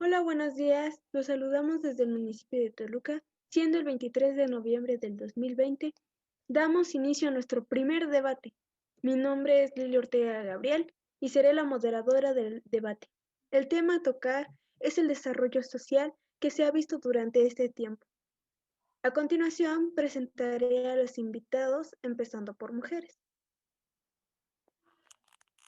Hola, buenos días. Los saludamos desde el municipio de Toluca, siendo el 23 de noviembre del 2020. Damos inicio a nuestro primer debate. Mi nombre es Lili Ortega Gabriel y seré la moderadora del debate. El tema a tocar es el desarrollo social que se ha visto durante este tiempo. A continuación, presentaré a los invitados, empezando por mujeres.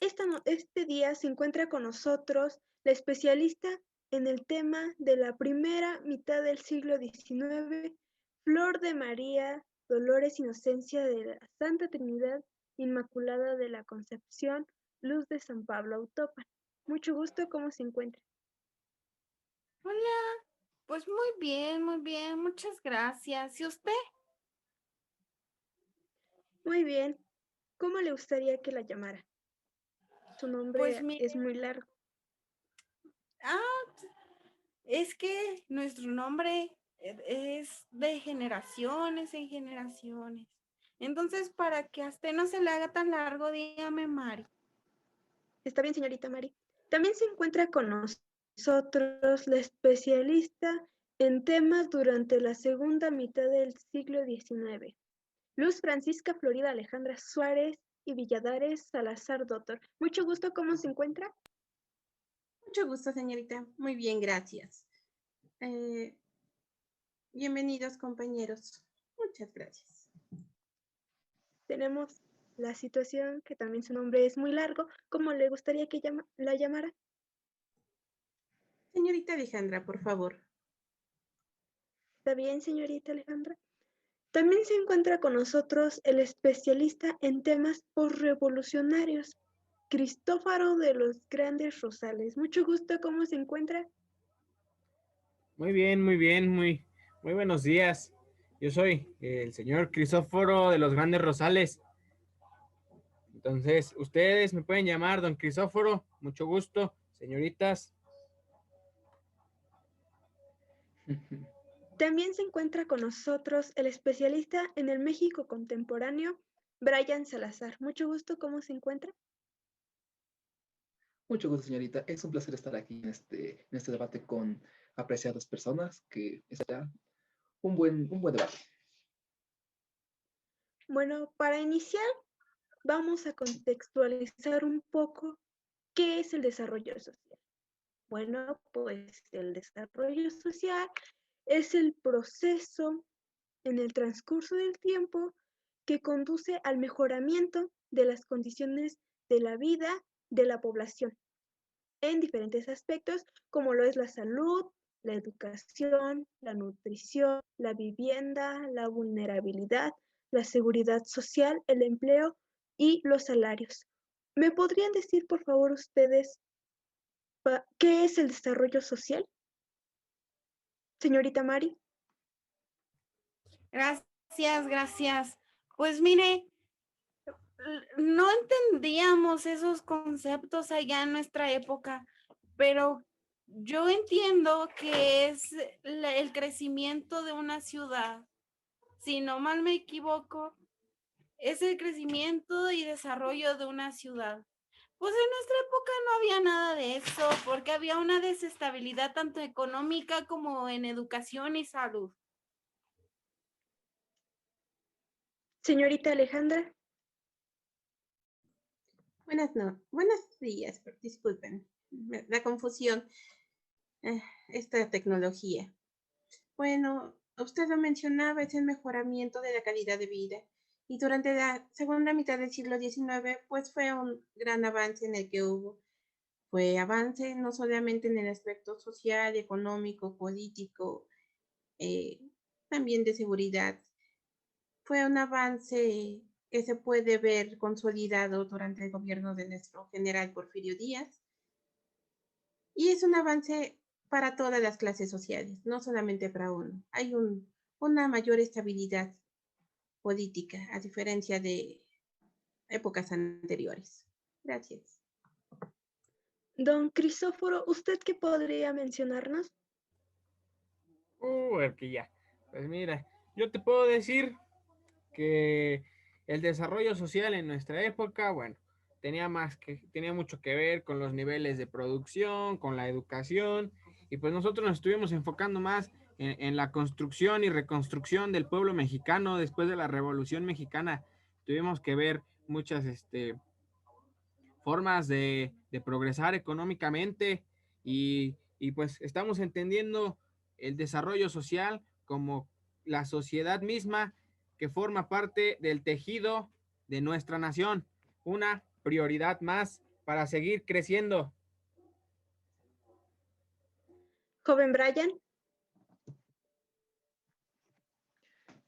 Este día se encuentra con nosotros la especialista en el tema de la primera mitad del siglo XIX, Flor de María Dolores Inocencia de la Santa Trinidad Inmaculada de la Concepción, Luz de San Pablo Autópan. Mucho gusto, ¿cómo se encuentra? Hola, pues muy bien, muchas gracias. ¿Y usted? Muy bien. ¿Cómo le gustaría que la llamara? Su Pues nombre mire, es muy largo. ah, es que nuestro nombre es de generaciones en generaciones. Entonces, para que a usted no se le haga tan largo, dígame Mari. Está bien, señorita Mari. También se encuentra con nosotros la especialista en temas durante la segunda mitad del siglo XIX, Luz Francisca Florida Alejandra Suárez y Villadares Salazar Doctor. Mucho gusto, ¿cómo se encuentra? Mucho gusto, señorita. Muy bien, gracias. Eh, Bienvenidos, compañeros. Muchas gracias. Tenemos la situación que también su nombre es muy largo. ¿Cómo le gustaría que la llamara? Señorita Alejandra, por favor. ¿Está bien, señorita Alejandra? También se encuentra con nosotros el especialista en temas postrevolucionarios, Cristófaro de los Grandes Rosales. Mucho gusto, ¿cómo se encuentra? Muy buenos días. Yo soy el señor Crisóforo de los Grandes Rosales. Entonces, ustedes me pueden llamar don Crisóforo, mucho gusto, señoritas. También se encuentra con nosotros el especialista en el México contemporáneo, Brian Salazar. Mucho gusto, ¿cómo se encuentra? Mucho gusto, señorita. Es un placer estar aquí en este debate con apreciadas personas, que será un buen debate. Bueno, para iniciar, vamos a contextualizar un poco qué es el desarrollo social. Bueno, pues el desarrollo social es el proceso en el transcurso del tiempo que conduce al mejoramiento de las condiciones de la vida de la población en diferentes aspectos, como lo es la salud, la educación, la nutrición, la vivienda, la vulnerabilidad, la seguridad social, el empleo y los salarios. ¿Me podrían decir, por favor, ustedes, qué es el desarrollo social? Señorita Mari. Gracias. Pues mire, no entendíamos esos conceptos allá en nuestra época, pero yo entiendo que es el crecimiento de una ciudad. Si no mal me equivoco, es el crecimiento y desarrollo de una ciudad. Pues en nuestra época no había nada de eso, porque había una desestabilidad tanto económica como en educación y salud. Señorita Alejandra. Buenos días, disculpen la confusión, esta tecnología. Bueno, usted lo mencionaba, es el mejoramiento de la calidad de vida. Y durante la segunda mitad del siglo XIX, pues fue un gran avance en el que fue avance no solamente en el aspecto social, económico, político, eh, también de seguridad. Fue un avance que se puede ver consolidado durante el gobierno de nuestro general Porfirio Díaz. Y es un avance para todas las clases sociales, no solamente para uno. Hay una mayor estabilidad política, a diferencia de épocas anteriores. Gracias. Don Crisóforo, ¿usted qué podría mencionarnos? Aquí ya. Pues mira, yo te puedo decir que el desarrollo social en nuestra época, bueno, tenía mucho que ver con los niveles de producción, con la educación y pues nosotros nos estuvimos enfocando más en la construcción y reconstrucción del pueblo mexicano después de la Revolución Mexicana. Tuvimos que ver muchas formas de progresar económicamente y pues estamos entendiendo el desarrollo social como la sociedad misma que forma parte del tejido de nuestra nación, una prioridad más para seguir creciendo. Joven Brian,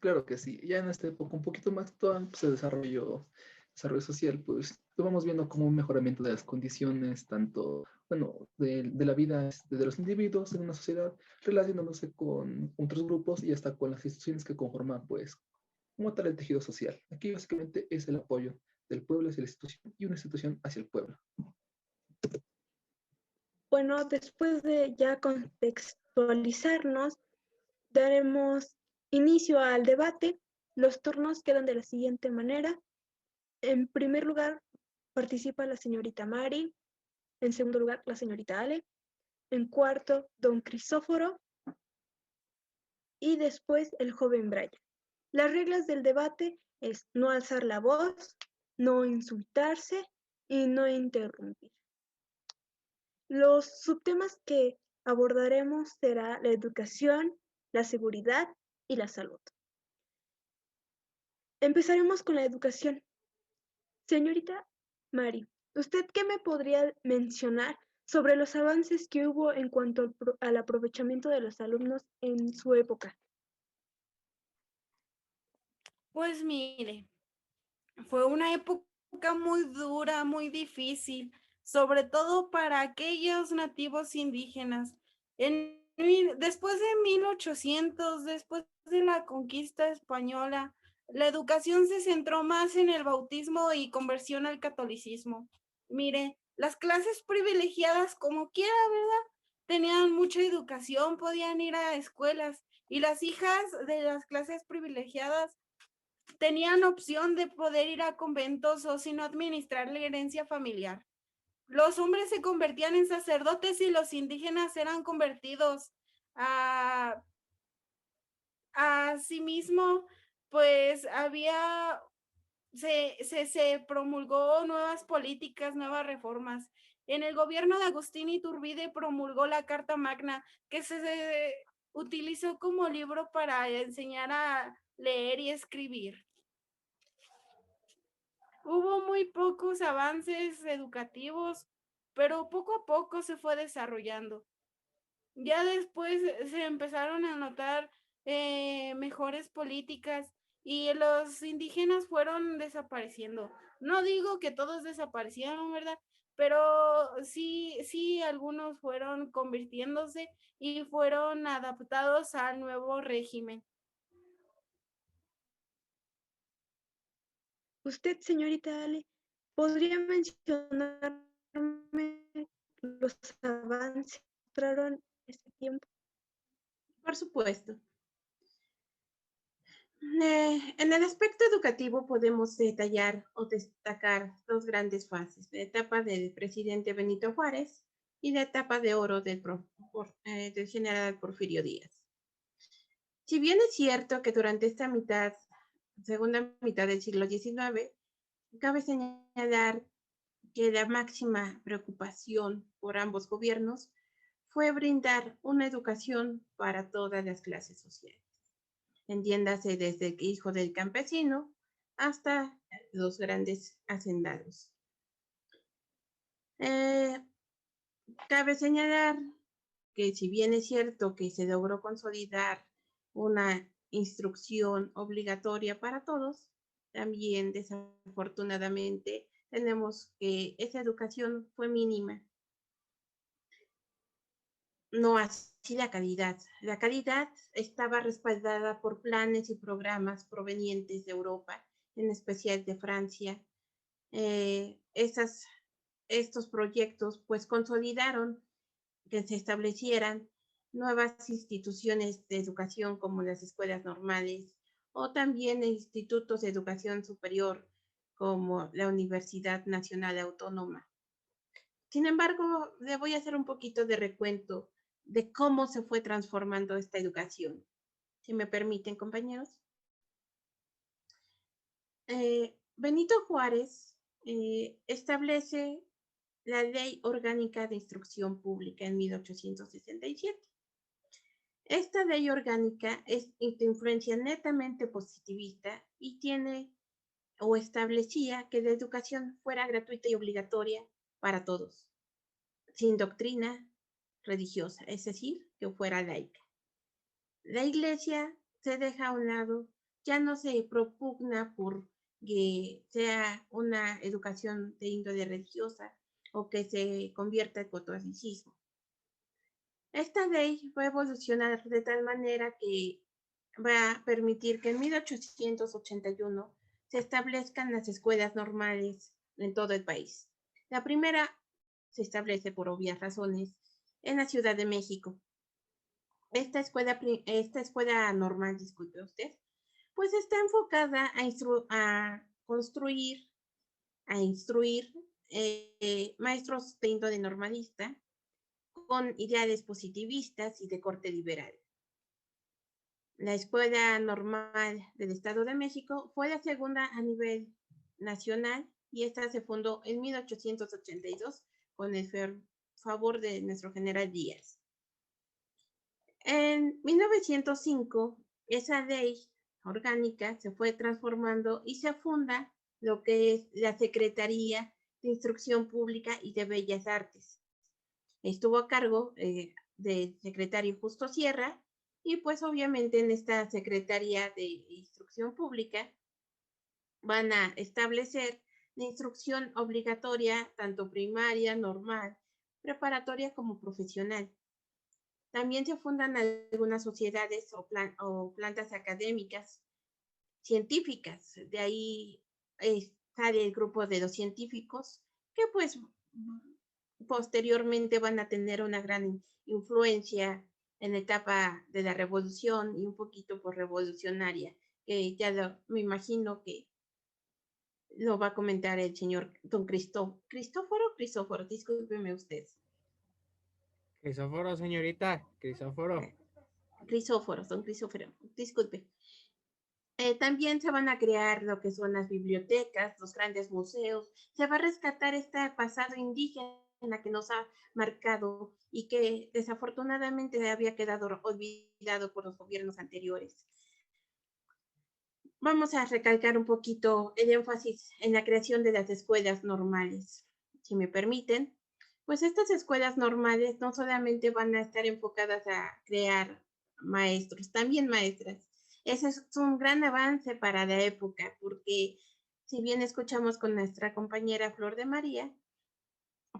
Claro que sí. Ya en esta época un poquito más actual, pues, el desarrollo social, pues lo vamos viendo como un mejoramiento de las condiciones, tanto, bueno, de la vida de los individuos en una sociedad, relacionándose con otros grupos y hasta con las instituciones que conforman, pues, como tal el tejido social. Aquí básicamente es el apoyo del pueblo hacia la institución y una institución hacia el pueblo. bueno, después de ya contextualizarnos, daremos inicio al debate. Los turnos quedan de la siguiente manera. En primer lugar, participa la señorita Mari. En segundo lugar, la señorita Ale. En cuarto, don Crisóforo. Y después, el joven Brian. Las reglas del debate es no alzar la voz, no insultarse y no interrumpir. Los subtemas que abordaremos será la educación, la seguridad y la salud. Empezaremos con la educación. Señorita Mari, ¿usted qué me podría mencionar sobre los avances que hubo en cuanto al aprovechamiento de los alumnos en su época? Pues mire, fue una época muy dura, muy difícil, sobre todo para aquellos nativos indígenas. Después de 1800, después de la conquista española, la educación se centró más en el bautismo y conversión al catolicismo. Mire, las clases privilegiadas, como quiera, ¿verdad? Tenían mucha educación, podían ir a escuelas, y las hijas de las clases privilegiadas tenían opción de poder ir a conventos o si no administrar la herencia familiar. Los hombres se convertían en sacerdotes y los indígenas eran convertidos a asimismo, pues se promulgó nuevas políticas, nuevas reformas. En el gobierno de Agustín Iturbide promulgó la Carta Magna, que se utilizó como libro para enseñar a leer y escribir. Hubo muy pocos avances educativos, pero poco a poco se fue desarrollando. Ya después se empezaron a notar mejores políticas y los indígenas fueron desapareciendo. No digo que todos desaparecieron, ¿verdad? Pero sí, algunos fueron convirtiéndose y fueron adaptados al nuevo régimen. Usted, señorita Ale, ¿podría mencionarme los avances que mostraron este tiempo? Por supuesto. En el aspecto educativo podemos detallar o destacar dos grandes fases, la etapa del presidente Benito Juárez y la etapa de oro del general Porfirio Díaz. Si bien es cierto que durante esta segunda mitad del siglo XIX, cabe señalar que la máxima preocupación por ambos gobiernos fue brindar una educación para todas las clases sociales. Entiéndase desde el hijo del campesino hasta los grandes hacendados. Cabe señalar que si bien es cierto que se logró consolidar una instrucción obligatoria para todos, también desafortunadamente tenemos que esa educación fue mínima. No así la calidad. La calidad estaba respaldada por planes y programas provenientes de Europa, en especial de Francia. Estos proyectos pues consolidaron que se establecieran nuevas instituciones de educación como las escuelas normales o también institutos de educación superior como la Universidad Nacional Autónoma. Sin embargo, le voy a hacer un poquito de recuento de cómo se fue transformando esta educación. Si me permiten, compañeros. Benito Juárez establece la Ley Orgánica de Instrucción Pública en 1867. Esta ley orgánica es de influencia netamente positivista y tiene o establecía que la educación fuera gratuita y obligatoria para todos, sin doctrina religiosa, es decir, que fuera laica. La Iglesia se deja a un lado, ya no se propugna por que sea una educación de índole religiosa o que se convierta en catolicismo. Esta ley va a evolucionar de tal manera que va a permitir que en 1881 se establezcan las escuelas normales en todo el país. La primera se establece por obvias razones en la Ciudad de México. Esta escuela normal, disculpe usted, pues está enfocada a construir, a instruir maestros de índole normalista con ideales positivistas y de corte liberal. La Escuela Normal del Estado de México fue la segunda a nivel nacional y esta se fundó en 1882 con el favor de nuestro general Díaz. En 1905, esa ley orgánica se fue transformando y se funda lo que es la Secretaría de Instrucción Pública y de Bellas Artes. Estuvo a cargo del secretario Justo Sierra y pues obviamente en esta Secretaría de Instrucción Pública van a establecer la instrucción obligatoria tanto primaria, normal, preparatoria como profesional. También se fundan algunas sociedades o plantas académicas científicas. De ahí sale el grupo de los científicos que pues posteriormente van a tener una gran influencia en la etapa de la revolución y un poquito por revolucionaria, que ya me imagino que lo va a comentar el señor don Cristóforo, discúlpeme usted. Crisóforo, señorita, Crisóforo. Don Crisóforo, disculpe. También se van a crear lo que son las bibliotecas, los grandes museos. Se va a rescatar este pasado indígena que nos ha marcado y que desafortunadamente había quedado olvidado por los gobiernos anteriores. Vamos a recalcar un poquito el énfasis en la creación de las escuelas normales. Si me permiten, pues estas escuelas normales no solamente van a estar enfocadas a crear maestros, también maestras. Ese es un gran avance para la época, porque si bien escuchamos con nuestra compañera Flor de María,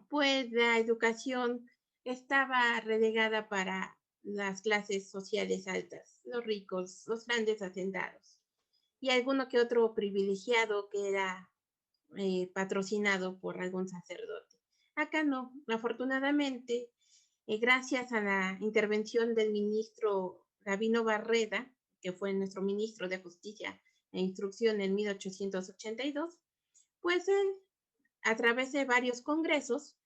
pues la educación estaba relegada para las clases sociales altas, los ricos, los grandes hacendados, y alguno que otro privilegiado que era patrocinado por algún sacerdote. Acá no, afortunadamente, gracias a la intervención del ministro Gabino Barreda, que fue nuestro ministro de Justicia e Instrucción en 1882, pues él, a través de varios congresos,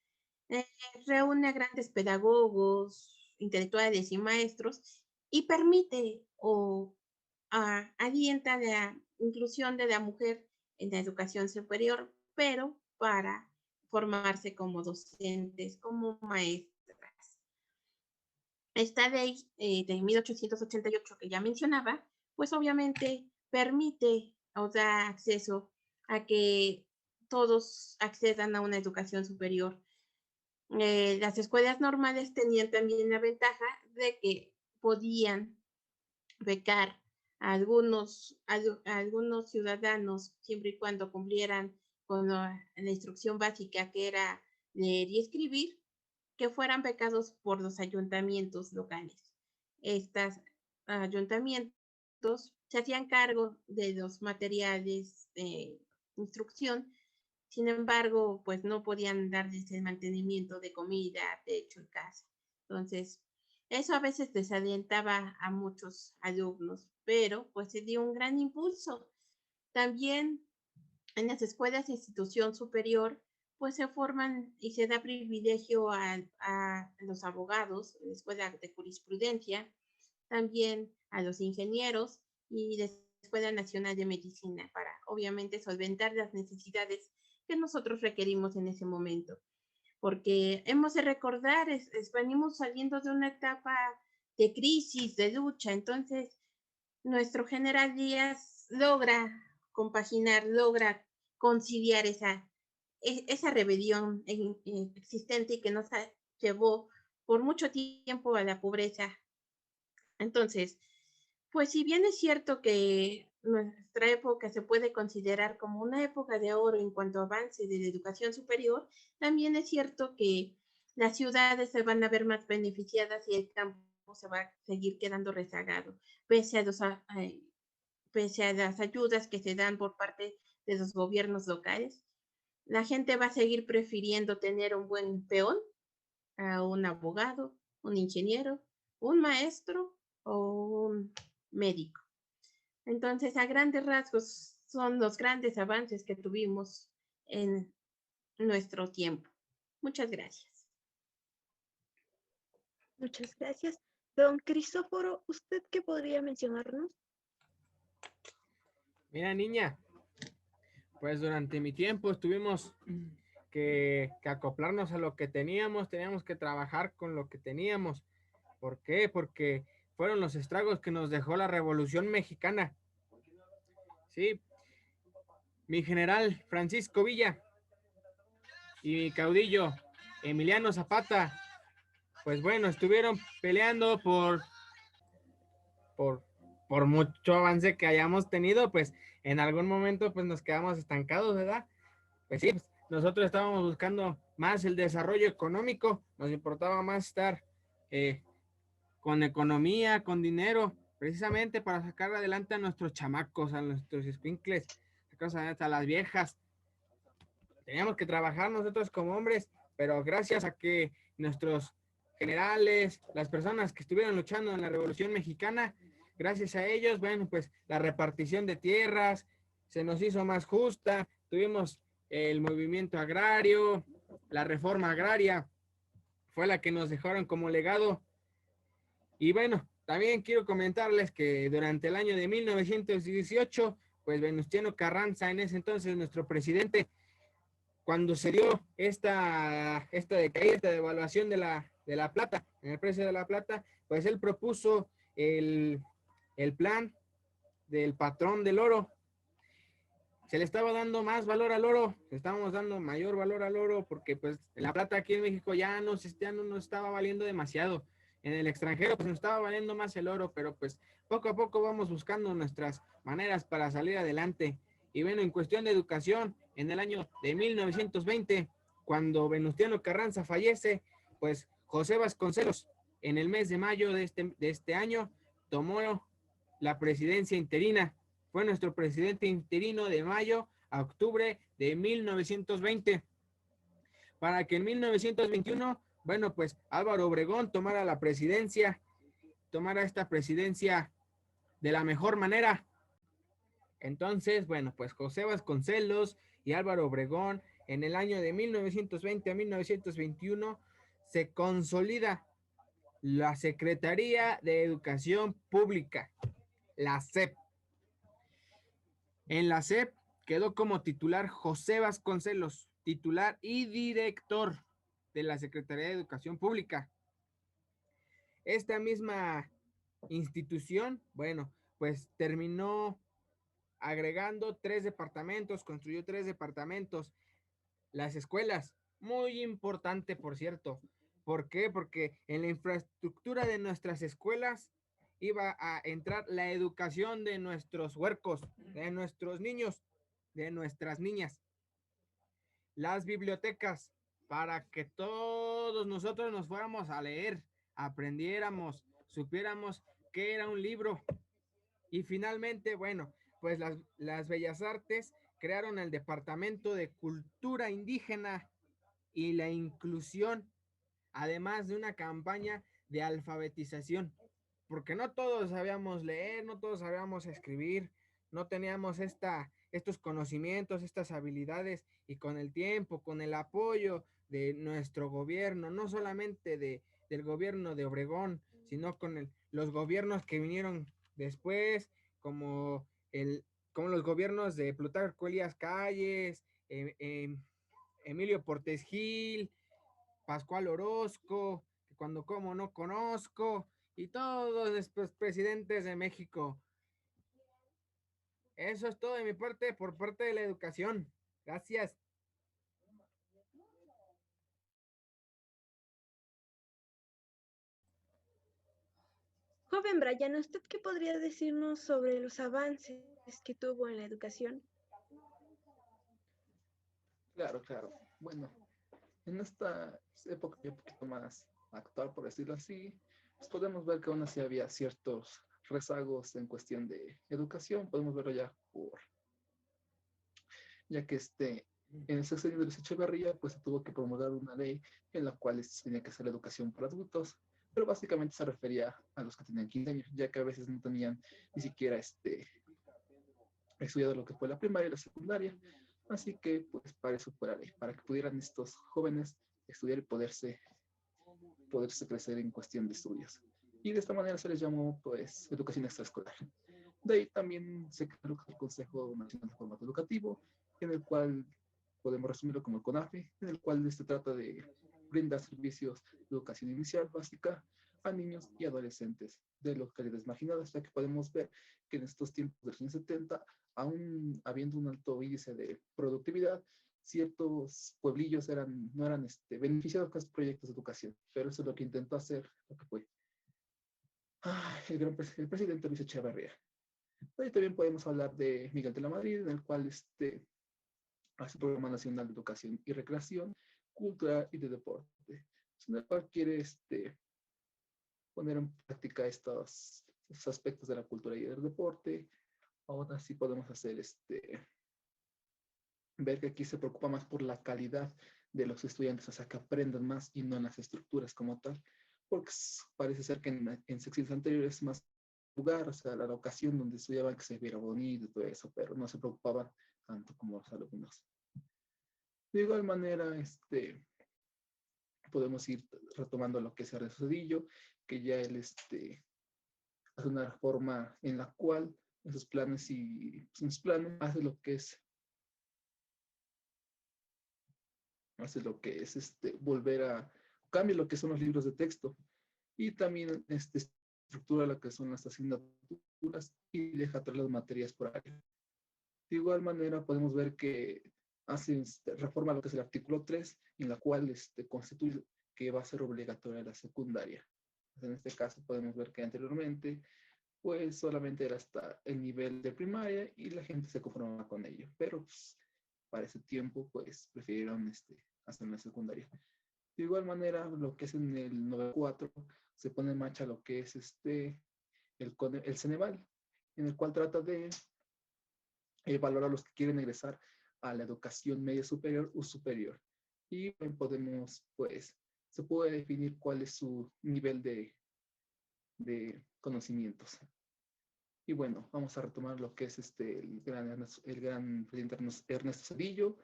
reúne a grandes pedagogos, intelectuales y maestros y permite o alienta la inclusión de la mujer en la educación superior, pero para formarse como docentes, como maestras. Esta ley de 1888 que ya mencionaba, pues obviamente permite o da acceso a que todos accedan a una educación superior. Las escuelas normales tenían también la ventaja de que podían becar a algunos ciudadanos siempre y cuando cumplieran con la instrucción básica que era leer y escribir, que fueran becados por los ayuntamientos locales. Estos ayuntamientos se hacían cargo de los materiales de instrucción. Sin embargo, pues no podían darles el mantenimiento de comida, techo y casa. Entonces, eso a veces desalentaba a muchos alumnos, pero pues se dio un gran impulso. También en las escuelas de institución superior, pues se forman y se da privilegio a los abogados, la escuela de jurisprudencia, también a los ingenieros y la Escuela Nacional de Medicina para, obviamente, solventar las necesidades que nosotros requerimos en ese momento. Porque hemos de recordar, venimos saliendo de una etapa de crisis, de lucha, entonces nuestro general Díaz logra compaginar, logra conciliar esa rebelión existente y que nos llevó por mucho tiempo a la pobreza. Entonces, pues si bien es cierto que nuestra época se puede considerar como una época de oro en cuanto a avance de la educación superior, también es cierto que las ciudades se van a ver más beneficiadas y el campo se va a seguir quedando rezagado, pese a las ayudas que se dan por parte de los gobiernos locales. La gente va a seguir prefiriendo tener un buen peón a un abogado, un ingeniero, un maestro o un médico. Entonces, a grandes rasgos, son los grandes avances que tuvimos en nuestro tiempo. Muchas gracias. Muchas gracias. Don Cristóforo, ¿usted qué podría mencionarnos? Mira, niña, pues durante mi tiempo tuvimos que acoplarnos a lo que teníamos que trabajar con lo que teníamos. ¿Por qué? Porque fueron los estragos que nos dejó la Revolución Mexicana. Sí, mi general Francisco Villa y mi caudillo Emiliano Zapata, pues bueno, estuvieron peleando por, por mucho avance que hayamos tenido, pues en algún momento pues nos quedamos estancados, ¿verdad? Pues sí, pues, nosotros estábamos buscando más el desarrollo económico, nos importaba más estar con economía, con dinero, precisamente para sacar adelante a nuestros chamacos, a nuestros escuincles, a las viejas. Teníamos que trabajar nosotros como hombres, pero gracias a que nuestros generales, las personas que estuvieron luchando en la Revolución Mexicana, gracias a ellos, bueno, pues la repartición de tierras se nos hizo más justa, tuvimos el movimiento agrario, la reforma agraria, fue la que nos dejaron como legado. Y bueno, también quiero comentarles que durante el año de 1918, pues Venustiano Carranza, en ese entonces nuestro presidente, cuando se dio esta decaída, esta devaluación de la plata, en el precio de la plata, pues él propuso el plan del patrón del oro. Se le estaba dando más valor al oro, le estábamos dando mayor valor al oro porque pues la plata aquí en México ya no nos estaba valiendo demasiado. En el extranjero pues nos estaba valiendo más el oro, pero pues poco a poco vamos buscando nuestras maneras para salir adelante. Y bueno, en cuestión de educación, en el año de 1920, cuando Venustiano Carranza fallece, pues José Vasconcelos, en el mes de mayo de este año, tomó la presidencia interina. Fue nuestro presidente interino de mayo a octubre de 1920, para que en 1921, bueno, pues Álvaro Obregón tomara esta presidencia de la mejor manera. Entonces, bueno, pues José Vasconcelos y Álvaro Obregón en el año de 1920 a 1921 se consolida la Secretaría de Educación Pública, la SEP. En la SEP quedó como titular José Vasconcelos, titular y director de la Secretaría de Educación Pública. Esta misma institución, bueno, pues terminó agregando 3 departamentos, construyó 3 departamentos. Las escuelas, muy importante, por cierto. ¿Por qué? Porque en la infraestructura de nuestras escuelas iba a entrar la educación de nuestros huercos, de nuestros niños, de nuestras niñas. Las bibliotecas, para que todos nosotros nos fuéramos a leer, aprendiéramos, supiéramos qué era un libro. Y finalmente, bueno, pues las Bellas Artes crearon el Departamento de Cultura Indígena y la Inclusión, además de una campaña de alfabetización, porque no todos sabíamos leer, no todos sabíamos escribir, no teníamos estos conocimientos, estas habilidades, y con el tiempo, con el apoyo de nuestro gobierno, no solamente del gobierno de Obregón, sino con los gobiernos que vinieron después, como, como los gobiernos de Plutarco Elías Calles, Emilio Portes Gil, Pascual Orozco, que cuando como no conozco, y todos los presidentes de México. Eso es todo de mi parte, por parte de la educación. Gracias. Joven Brian, ¿usted qué podría decirnos sobre los avances que tuvo en la educación? Claro, claro. Bueno, en esta época un poquito más actual, por decirlo así, pues podemos ver que aún así había ciertos rezagos en cuestión de educación. Podemos verlo ya que en el sexenio de Luis Echeverría, pues se tuvo que promulgar una ley en la cual se tenía que hacer educación para adultos, pero básicamente se refería a los que tenían 15 años, ya que a veces no tenían ni siquiera estudiado lo que fue la primaria y la secundaria. Así que, pues, para eso fue la ley, para que pudieran estos jóvenes estudiar y poderse crecer en cuestión de estudios. Y de esta manera se les llamó, pues, educación extraescolar. De ahí también se creó el Consejo Nacional de Formato Educativo, en el cual podemos resumirlo como el CONAFE, en el cual se trata de brindar servicios de educación inicial básica a niños y adolescentes de localidades marginadas, ya que podemos ver que en estos tiempos de los años 70, aún habiendo un alto índice de productividad, ciertos pueblillos no eran beneficiados con estos proyectos de educación, pero eso es lo que intentó hacer, lo que fue el presidente Luis Echeverría. Ahí también podemos hablar de Miguel de la Madrid, en el cual hace Programa Nacional de Educación y Recreación, Cultura y de Deporte, en el cual quiere poner en práctica estos aspectos de la cultura y del deporte. Ahora sí podemos hacer ver que aquí se preocupa más por la calidad de los estudiantes, o sea, que aprendan más y no en las estructuras como tal, porque parece ser que en secciones anteriores más lugar, o sea, la ocasión donde estudiaban que se viera bonito y todo eso, pero no se preocupaban tanto como los alumnos. De igual manera, podemos ir retomando lo que es Ernesto Zedillo, que ya él hace una reforma en la cual en sus planes hace volver a cambiar lo que son los libros de texto y también estructura lo que son las asignaturas y deja atrás las materias por área. De igual manera podemos ver que hace reforma lo que es el artículo 3, en la cual constituye que va a ser obligatoria la secundaria. En este caso podemos ver que anteriormente pues solamente era hasta el nivel de primaria y la gente se conformaba con ello, pero pues, para ese tiempo pues prefirieron hacer la secundaria. De igual manera, lo que es en el 94 se pone en marcha lo que es el Ceneval, en el cual trata de valorar a los que quieren egresar a la educación media superior o superior. Y se puede definir cuál es su nivel de conocimientos. Y bueno, vamos a retomar lo que es el gran presidente Ernesto Zedillo,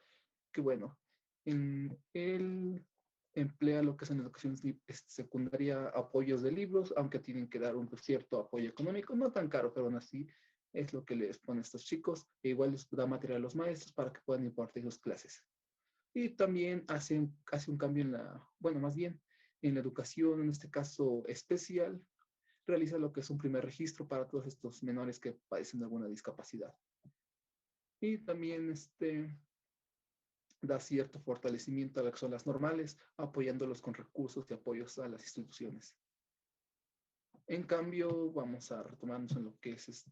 que bueno, él emplea lo que es en educación secundaria apoyos de libros, aunque tienen que dar un cierto apoyo económico, no tan caro, pero aún así es lo que les pone a estos chicos, e igual les da material a los maestros para que puedan impartir sus clases. Y también hace un cambio más bien en la educación, en este caso especial, realiza lo que es un primer registro para todos estos menores que padecen de alguna discapacidad. Y también da cierto fortalecimiento a las zonas normales, apoyándolos con recursos y apoyos a las instituciones. En cambio, vamos a retomarnos en lo que es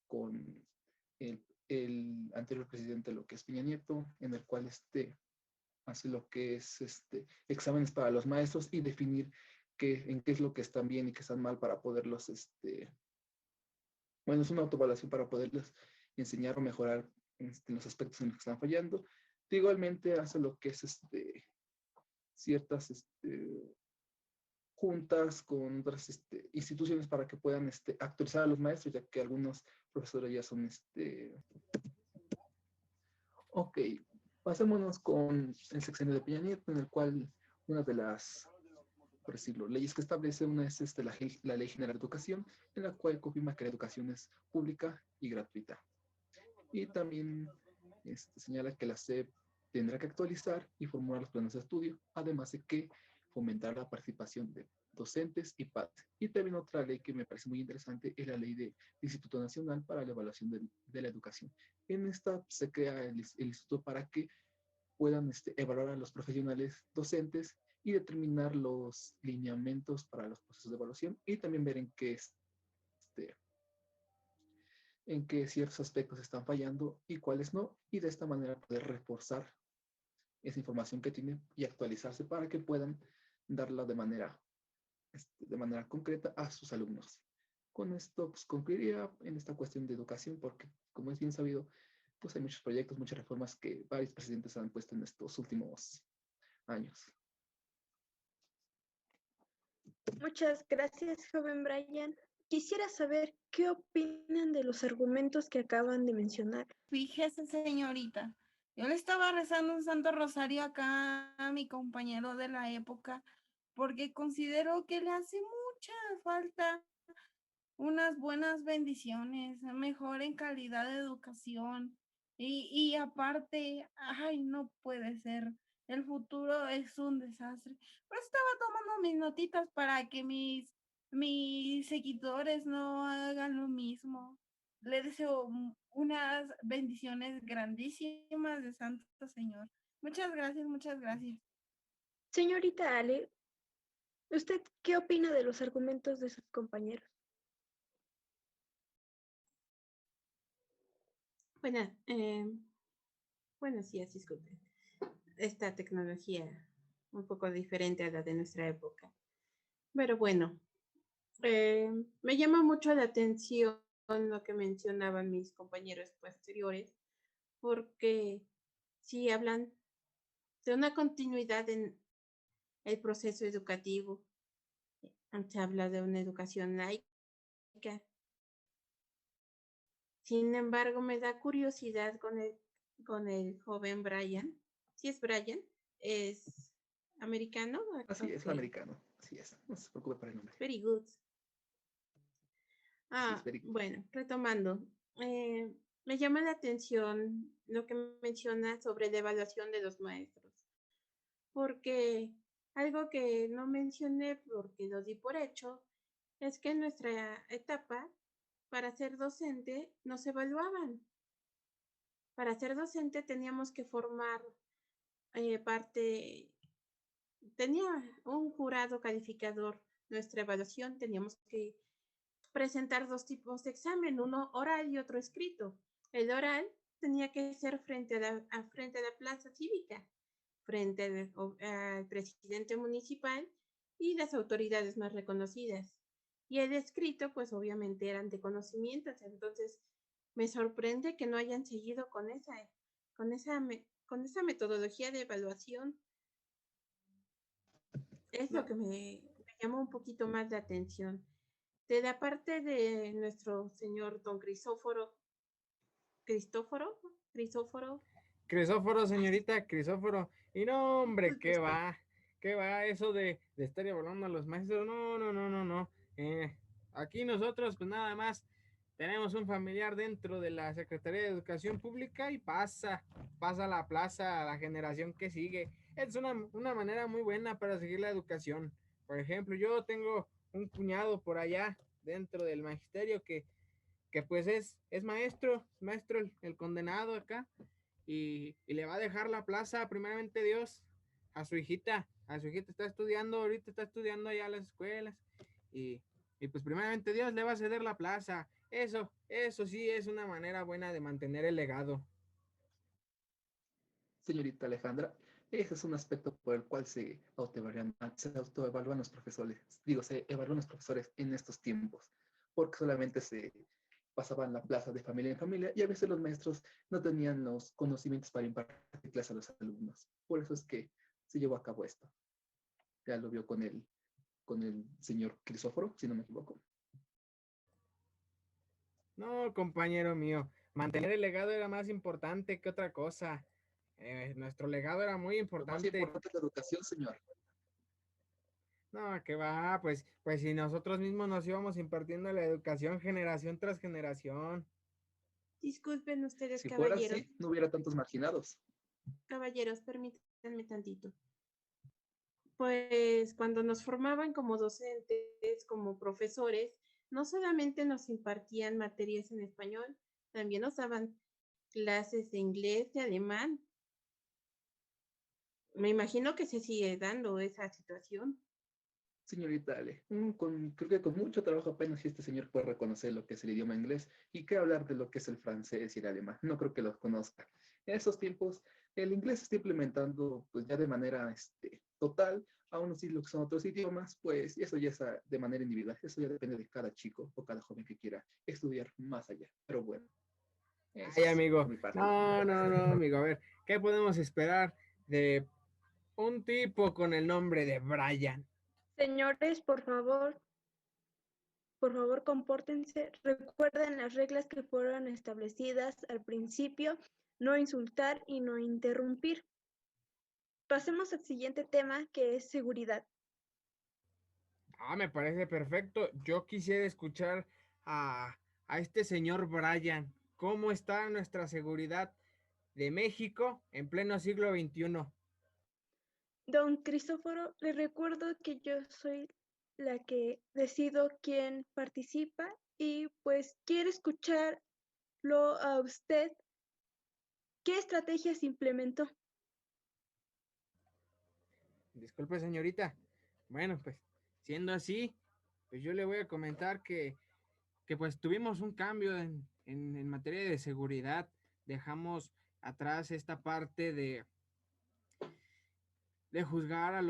con el anterior presidente, lo que es Peña Nieto, en el cual hace lo que es exámenes para los maestros y definir en qué es lo que están bien y qué están mal para poderlos, es una autoevaluación para poderles enseñar o mejorar los aspectos en los que están fallando. Igualmente hace lo que es ciertas juntas con otras instituciones para que puedan actualizar a los maestros, ya que algunos profesores ya son Ok, pasémonos con el sexenio de Peña Nieto, en el cual una de las, por decirlo, leyes que establece una es la Ley General de Educación, en la cual confirma que la educación es pública y gratuita. Y también señala que la SEP tendrá que actualizar y formular los planes de estudio, además de que fomentar la participación de docentes y padres. Y también otra ley que me parece muy interesante es la ley del Instituto Nacional para la Evaluación de la Educación. En esta se crea el instituto para que puedan evaluar a los profesionales docentes y determinar los lineamientos para los procesos de evaluación y también ver en qué ciertos aspectos están fallando y cuáles no, y de esta manera poder reforzar esa información que tienen y actualizarse para que puedan darla de manera concreta a sus alumnos. Con esto pues, concluiría en esta cuestión de educación, porque como es bien sabido, pues hay muchos proyectos, muchas reformas que varios presidentes han puesto en estos últimos años. Muchas gracias, joven Brian. Quisiera saber qué opinan de los argumentos que acaban de mencionar. Fíjese, señorita, yo le estaba rezando un santo rosario acá a mi compañero de la época porque considero que le hace mucha falta unas buenas bendiciones, mejor en calidad de educación y aparte, ay, no puede ser, el futuro es un desastre. Pero estaba tomando mis notitas para que mis seguidores no hagan lo mismo. Le deseo unas bendiciones grandísimas de Santo Señor. Muchas gracias, muchas gracias. Señorita Ale, ¿usted qué opina de los argumentos de sus compañeros? Buenos días, disculpen. Esta tecnología un poco diferente a la de nuestra época. Pero bueno, me llama mucho la atención lo que mencionaban mis compañeros posteriores, porque si hablan de una continuidad en el proceso educativo, se habla de una educación laica. Sin embargo, me da curiosidad con el joven Brian. Si es Brian, es americano. Así es, el Okay. americano. Así es. No se preocupe por el nombre. Very good. Así es, very good. Bueno, retomando. Me llama la atención lo que menciona sobre la evaluación de los maestros. Porque algo que no mencioné porque lo di por hecho es que en nuestra etapa, para ser docente, nos evaluaban. Para ser docente teníamos que formar tenía un jurado calificador nuestra evaluación, teníamos que presentar dos tipos de examen, uno oral y otro escrito. El oral tenía que ser frente a la plaza cívica, frente al presidente municipal y las autoridades más reconocidas. Y el escrito, pues obviamente eran de conocimientos, entonces me sorprende que no hayan seguido con esa metodología de evaluación. Es lo que me llamó un poquito más la atención. De la parte de nuestro señor don Crisóforo, Crisóforo, señorita, Crisóforo. Y no, hombre, disculpe usted. qué va eso de estar evaluando a los maestros. No, no, no, no, no. Aquí nosotros, pues nada más tenemos un familiar dentro de la Secretaría de Educación Pública y pasa la plaza a la generación que sigue. Es una manera muy buena para seguir la educación. Por ejemplo, yo tengo un cuñado por allá dentro del magisterio que pues es maestro el condenado acá, y le va a dejar la plaza, primeramente Dios, a su hijita está estudiando, ahorita está estudiando allá a las escuelas, y pues primeramente Dios le va a ceder la plaza. Eso sí es una manera buena de mantener el legado. Señorita Alejandra, ese es un aspecto por el cual se autoevalúan los profesores. Digo, se evalúan los profesores en estos tiempos, porque solamente se pasaban la plaza de familia en familia y a veces los maestros no tenían los conocimientos para impartir clases a los alumnos. Por eso es que se llevó a cabo esto. Ya lo vio con el señor Crisóforo, si no me equivoco. No, compañero mío, mantener el legado era más importante que otra cosa. Nuestro legado era muy Lo más importante. importante es la educación, señor. No, que va, pues si nosotros mismos nos íbamos impartiendo la educación generación tras generación. Disculpen ustedes, Si fuera caballeros. así, no hubiera tantos marginados. Caballeros, permítanme tantito. Pues cuando nos formaban como docentes, como profesores, no solamente nos impartían materias en español, también nos daban clases de inglés, de alemán. Me imagino que se sigue dando esa situación. Señorita Ale, creo que con mucho trabajo apenas si este señor puede reconocer lo que es el idioma inglés y qué hablar de lo que es el francés y el alemán. No creo que los conozca. En esos tiempos, el inglés se está implementando pues ya de manera total, aún así lo que son otros idiomas, pues eso ya está de manera individual. Eso ya depende de cada chico o cada joven que quiera estudiar más allá. Pero bueno, eso Ay, es por amigo. mi parte. No, amigo. A ver, ¿qué podemos esperar de un tipo con el nombre de Brian? Señores, por favor, compórtense. Recuerden las reglas que fueron establecidas al principio, no insultar y no interrumpir. Pasemos al siguiente tema, que es seguridad. Me parece perfecto. Yo quisiera escuchar a este señor Brian. ¿Cómo está nuestra seguridad de México en pleno siglo XXI? Don Cristóforo, le recuerdo que yo soy la que decido quién participa y pues quiero escucharlo a usted. ¿Qué estrategias implementó? Disculpe, señorita. Bueno, pues siendo así, pues yo le voy a comentar que pues tuvimos un cambio en materia de seguridad. Dejamos atrás esta parte de juzgar a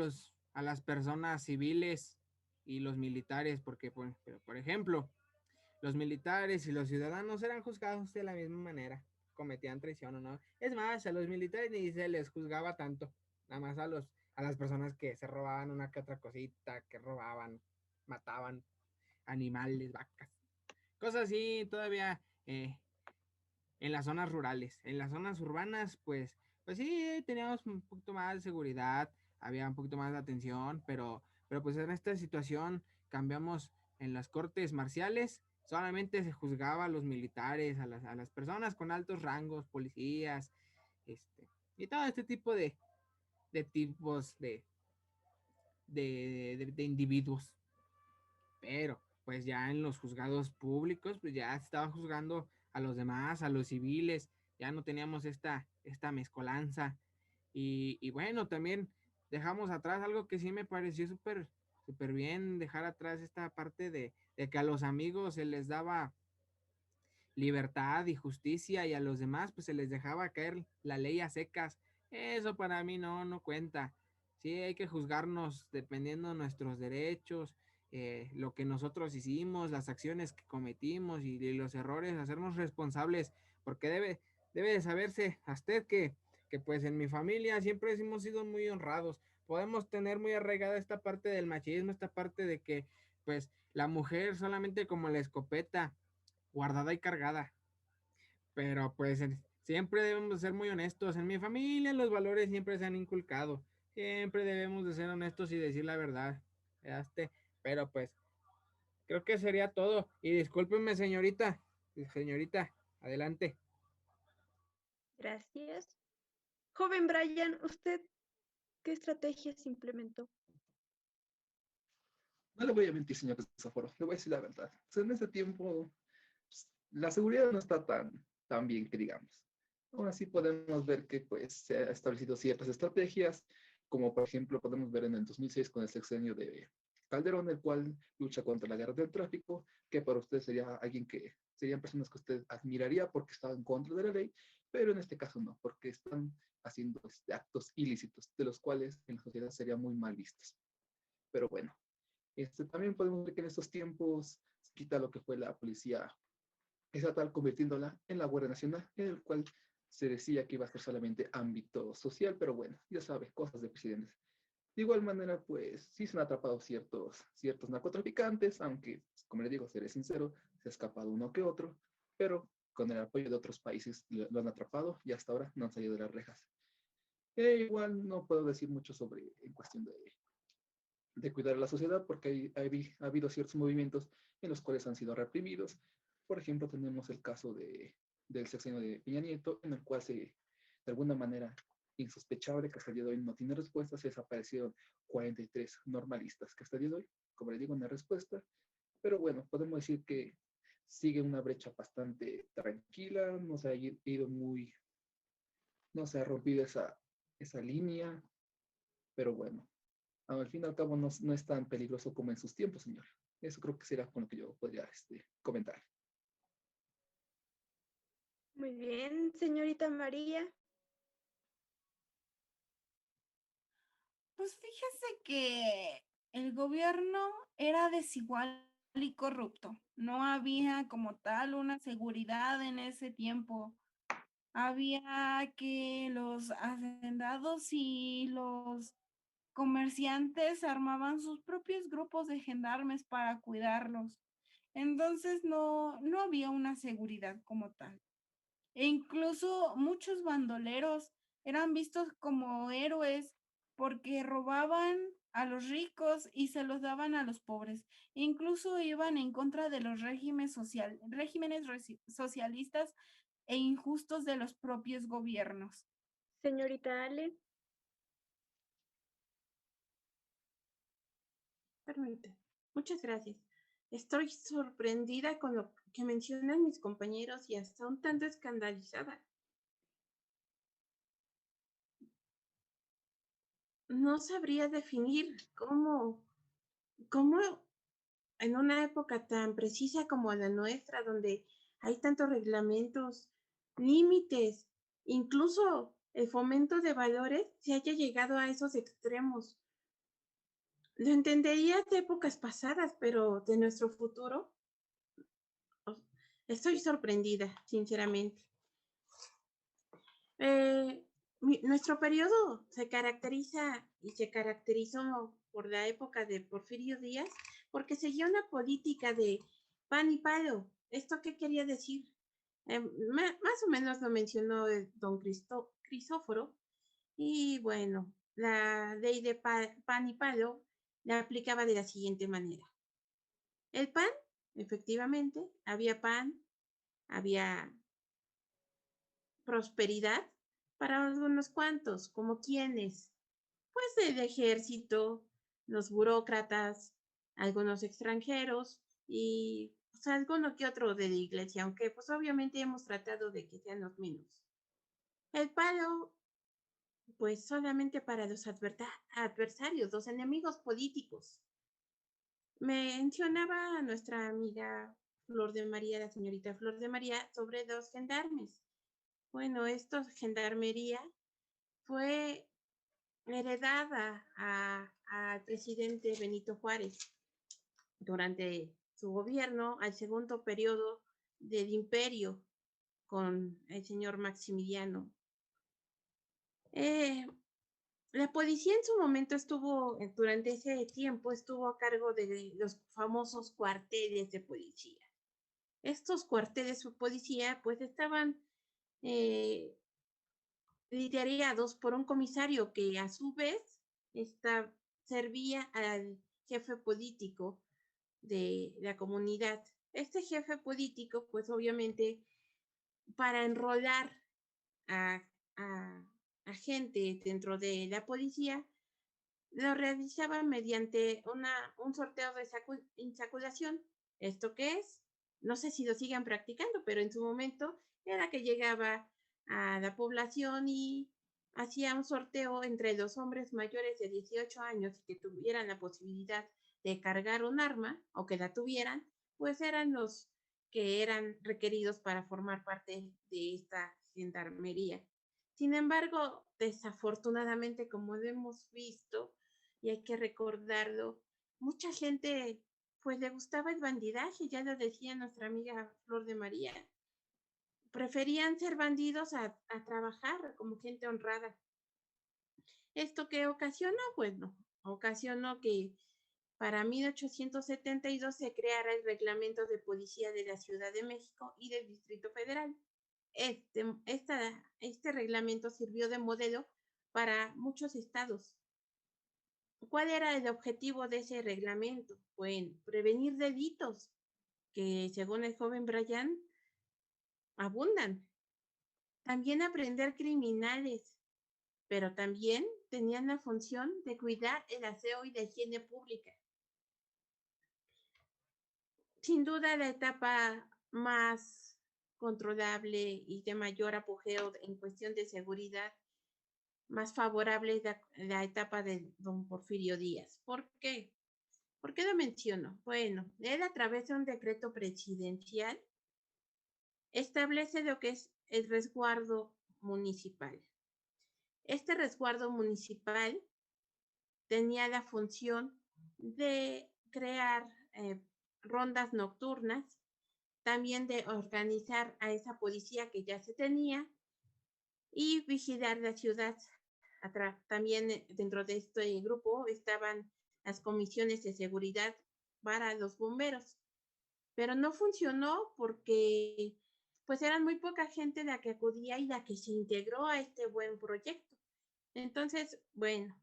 las personas civiles y los militares, porque por ejemplo, los militares y los ciudadanos eran juzgados de la misma manera, cometían traición o no. Es más, a los militares ni se les juzgaba tanto, nada más a las personas que se robaban una que otra cosita, que robaban, mataban animales, vacas, cosas así todavía en las zonas rurales. En las zonas urbanas, pues sí, teníamos un poquito más de seguridad, había un poquito más de atención, pero pues en esta situación cambiamos en las cortes marciales, solamente se juzgaba a los militares, a las personas con altos rangos, policías, y todo este tipo de tipos de individuos. Pero pues ya en los juzgados públicos, pues ya se estaba juzgando a los demás, a los civiles, ya no teníamos esta mezcolanza. Y bueno, también dejamos atrás algo que sí me pareció súper bien, dejar atrás esta parte de que a los amigos se les daba libertad y justicia y a los demás pues se les dejaba caer la ley a secas. Eso para mí no cuenta. Sí, hay que juzgarnos dependiendo de nuestros derechos, lo que nosotros hicimos, las acciones que cometimos y los errores, hacernos responsables, porque debe de saberse a usted que pues en mi familia siempre hemos sido muy honrados. Podemos tener muy arraigada esta parte del machismo, esta parte de que pues la mujer solamente como la escopeta, guardada y cargada. Pero pues siempre debemos de ser muy honestos. En mi familia los valores siempre se han inculcado. Siempre debemos de ser honestos y decir la verdad. ¿Veaste? Pero pues creo que sería todo. Y discúlpenme, señorita. Señorita, adelante. Gracias. Joven Brian, ¿usted qué estrategias implementó? No le voy a mentir, señor Cristóforo, le voy a decir la verdad. O sea, en ese tiempo, pues, la seguridad no está tan bien que digamos. Aún así podemos ver que pues, se han establecido ciertas estrategias, como por ejemplo podemos ver en el 2006 con el sexenio de Calderón, el cual lucha contra la guerra del tráfico, que para usted sería alguien que serían personas que usted admiraría porque están en contra de la ley, pero en este caso no, porque están haciendo actos ilícitos, de los cuales en la sociedad serían muy mal vistos. Pero bueno, también podemos ver que en estos tiempos se quita lo que fue la policía estatal, convirtiéndola en la Guardia Nacional, en el cual se decía que iba a ser solamente ámbito social, pero bueno, ya sabes, cosas de presidentes. De igual manera, pues sí se han atrapado ciertos narcotraficantes, aunque, como le digo, seré sincero, se ha escapado uno que otro, pero con el apoyo de otros países lo han atrapado y hasta ahora no han salido de las rejas. Igual no puedo decir mucho sobre en cuestión de cuidar a la sociedad porque ha habido ciertos movimientos en los cuales han sido reprimidos. Por ejemplo, tenemos el caso del sexenio de Peña Nieto, en el cual de alguna manera insospechable, que hasta el día de hoy no tiene respuesta, se desaparecieron 43 normalistas, que hasta el día de hoy, como le digo, no hay respuesta. Pero bueno, podemos decir que sigue una brecha bastante tranquila, no se ha ido muy, no se ha rompido esa línea, pero bueno, al fin y al cabo no es tan peligroso como en sus tiempos, señor. Eso creo que será con lo que yo podría comentar. Muy bien, señorita María. Pues fíjese que el gobierno era desigual y corrupto. No había como tal una seguridad en ese tiempo. Había que los hacendados y los comerciantes armaban sus propios grupos de gendarmes para cuidarlos. Entonces no había una seguridad como tal. E incluso muchos bandoleros eran vistos como héroes porque robaban a los ricos y se los daban a los pobres. Incluso iban en contra de los regímenes socialistas e injustos de los propios gobiernos. Señorita Ale. Permite. Muchas gracias. Estoy sorprendida con lo que mencionan mis compañeros y hasta un tanto escandalizada. No sabría definir cómo en una época tan precisa como la nuestra, donde hay tantos reglamentos, límites, incluso el fomento de valores, se haya llegado a esos extremos. Lo entendería de épocas pasadas, pero de nuestro futuro, estoy sorprendida, sinceramente. Nuestro periodo se caracteriza y se caracterizó por la época de Porfirio Díaz porque seguía una política de pan y palo. ¿Esto qué quería decir? Más o menos lo mencionó don Crisóforo. Y bueno, la ley de pan y palo la aplicaba de la siguiente manera. El pan, efectivamente, había pan, había prosperidad para algunos cuantos, como quienes, pues el ejército, los burócratas, algunos extranjeros y pues alguno que otro de la iglesia, aunque pues obviamente hemos tratado de que sean los menos. El palo, pues solamente para los adversarios, los enemigos políticos. Mencionaba a nuestra amiga Flor de María, la señorita Flor de María, sobre los gendarmes. Bueno, esto gendarmería fue heredada al presidente Benito Juárez durante su gobierno, al segundo periodo del imperio con el señor Maximiliano. La policía en su momento durante ese tiempo estuvo a cargo de los famosos cuarteles de policía. Estos cuarteles de policía pues estaban liderados por un comisario que a su vez servía al jefe político de la comunidad. Este jefe político, pues obviamente, para enrolar a, a, a gente dentro de la policía, lo realizaba mediante un sorteo de insaculación. ¿Esto qué es? No sé si lo sigan practicando, pero en su momento era que llegaba a la población y hacía un sorteo entre los hombres mayores de 18 años que tuvieran la posibilidad de cargar un arma o que la tuvieran, pues eran los que eran requeridos para formar parte de esta gendarmería. Sin embargo, desafortunadamente, como lo hemos visto, y hay que recordarlo, mucha gente pues le gustaba el bandidaje, ya lo decía nuestra amiga Flor de María. Preferían ser bandidos a trabajar como gente honrada. ¿Esto qué ocasionó? Bueno, ocasionó que Para 1872 se creara el Reglamento de Policía de la Ciudad de México y del Distrito Federal. Este reglamento sirvió de modelo para muchos estados. ¿Cuál era el objetivo de ese reglamento? Bueno, prevenir delitos que, según el joven Brian, abundan. También aprender criminales, pero también tenían la función de cuidar el aseo y la higiene pública. Sin duda, la etapa más controlable y de mayor apogeo en cuestión de seguridad, más favorable es la etapa de don Porfirio Díaz. ¿Por qué? ¿Por qué lo menciono? Bueno, él a través de un decreto presidencial establece lo que es el resguardo municipal. Este resguardo municipal tenía la función de crear rondas nocturnas, también de organizar a esa policía que ya se tenía y vigilar la ciudad. También dentro de este grupo estaban las comisiones de seguridad para los bomberos, pero no funcionó porque pues eran muy poca gente la que acudía y la que se integró a este buen proyecto. Entonces, bueno,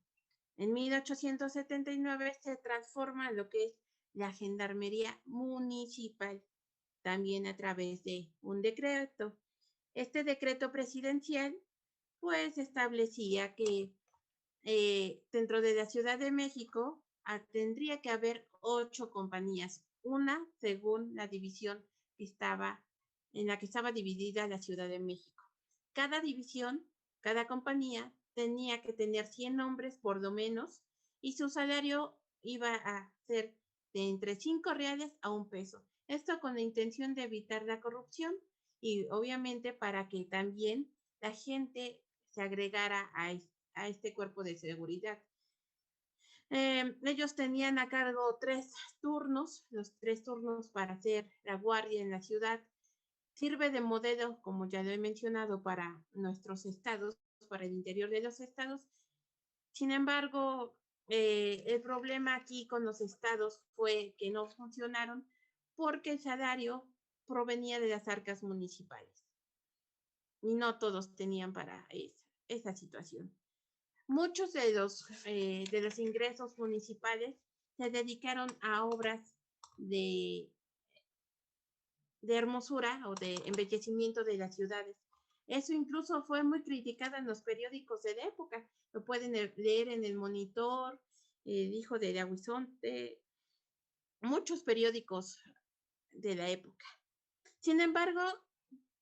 en 1879 se transforma lo que es la Gendarmería Municipal, también a través de un decreto. Este decreto presidencial pues establecía que dentro de la Ciudad de México tendría que haber 8 compañías, una según la división en la que estaba dividida la Ciudad de México. Cada división, cada compañía tenía que tener 100 hombres por lo menos y su salario iba a ser de entre 5 reales a 1 peso. Esto con la intención de evitar la corrupción y obviamente para que también la gente se agregara a este cuerpo de seguridad. Ellos tenían a cargo 3 turnos, los 3 turnos para hacer la guardia en la ciudad. Sirve de modelo, como ya lo he mencionado, para nuestros estados, para el interior de los estados. Sin embargo, el problema aquí con los estados fue que no funcionaron porque el salario provenía de las arcas municipales y no todos tenían para esa situación. Muchos de los ingresos municipales se dedicaron a obras de hermosura o de embellecimiento de las ciudades. Eso incluso fue muy criticado en los periódicos de la época. Lo pueden leer en El Monitor, El Hijo del Aguizonte, muchos periódicos de la época. Sin embargo,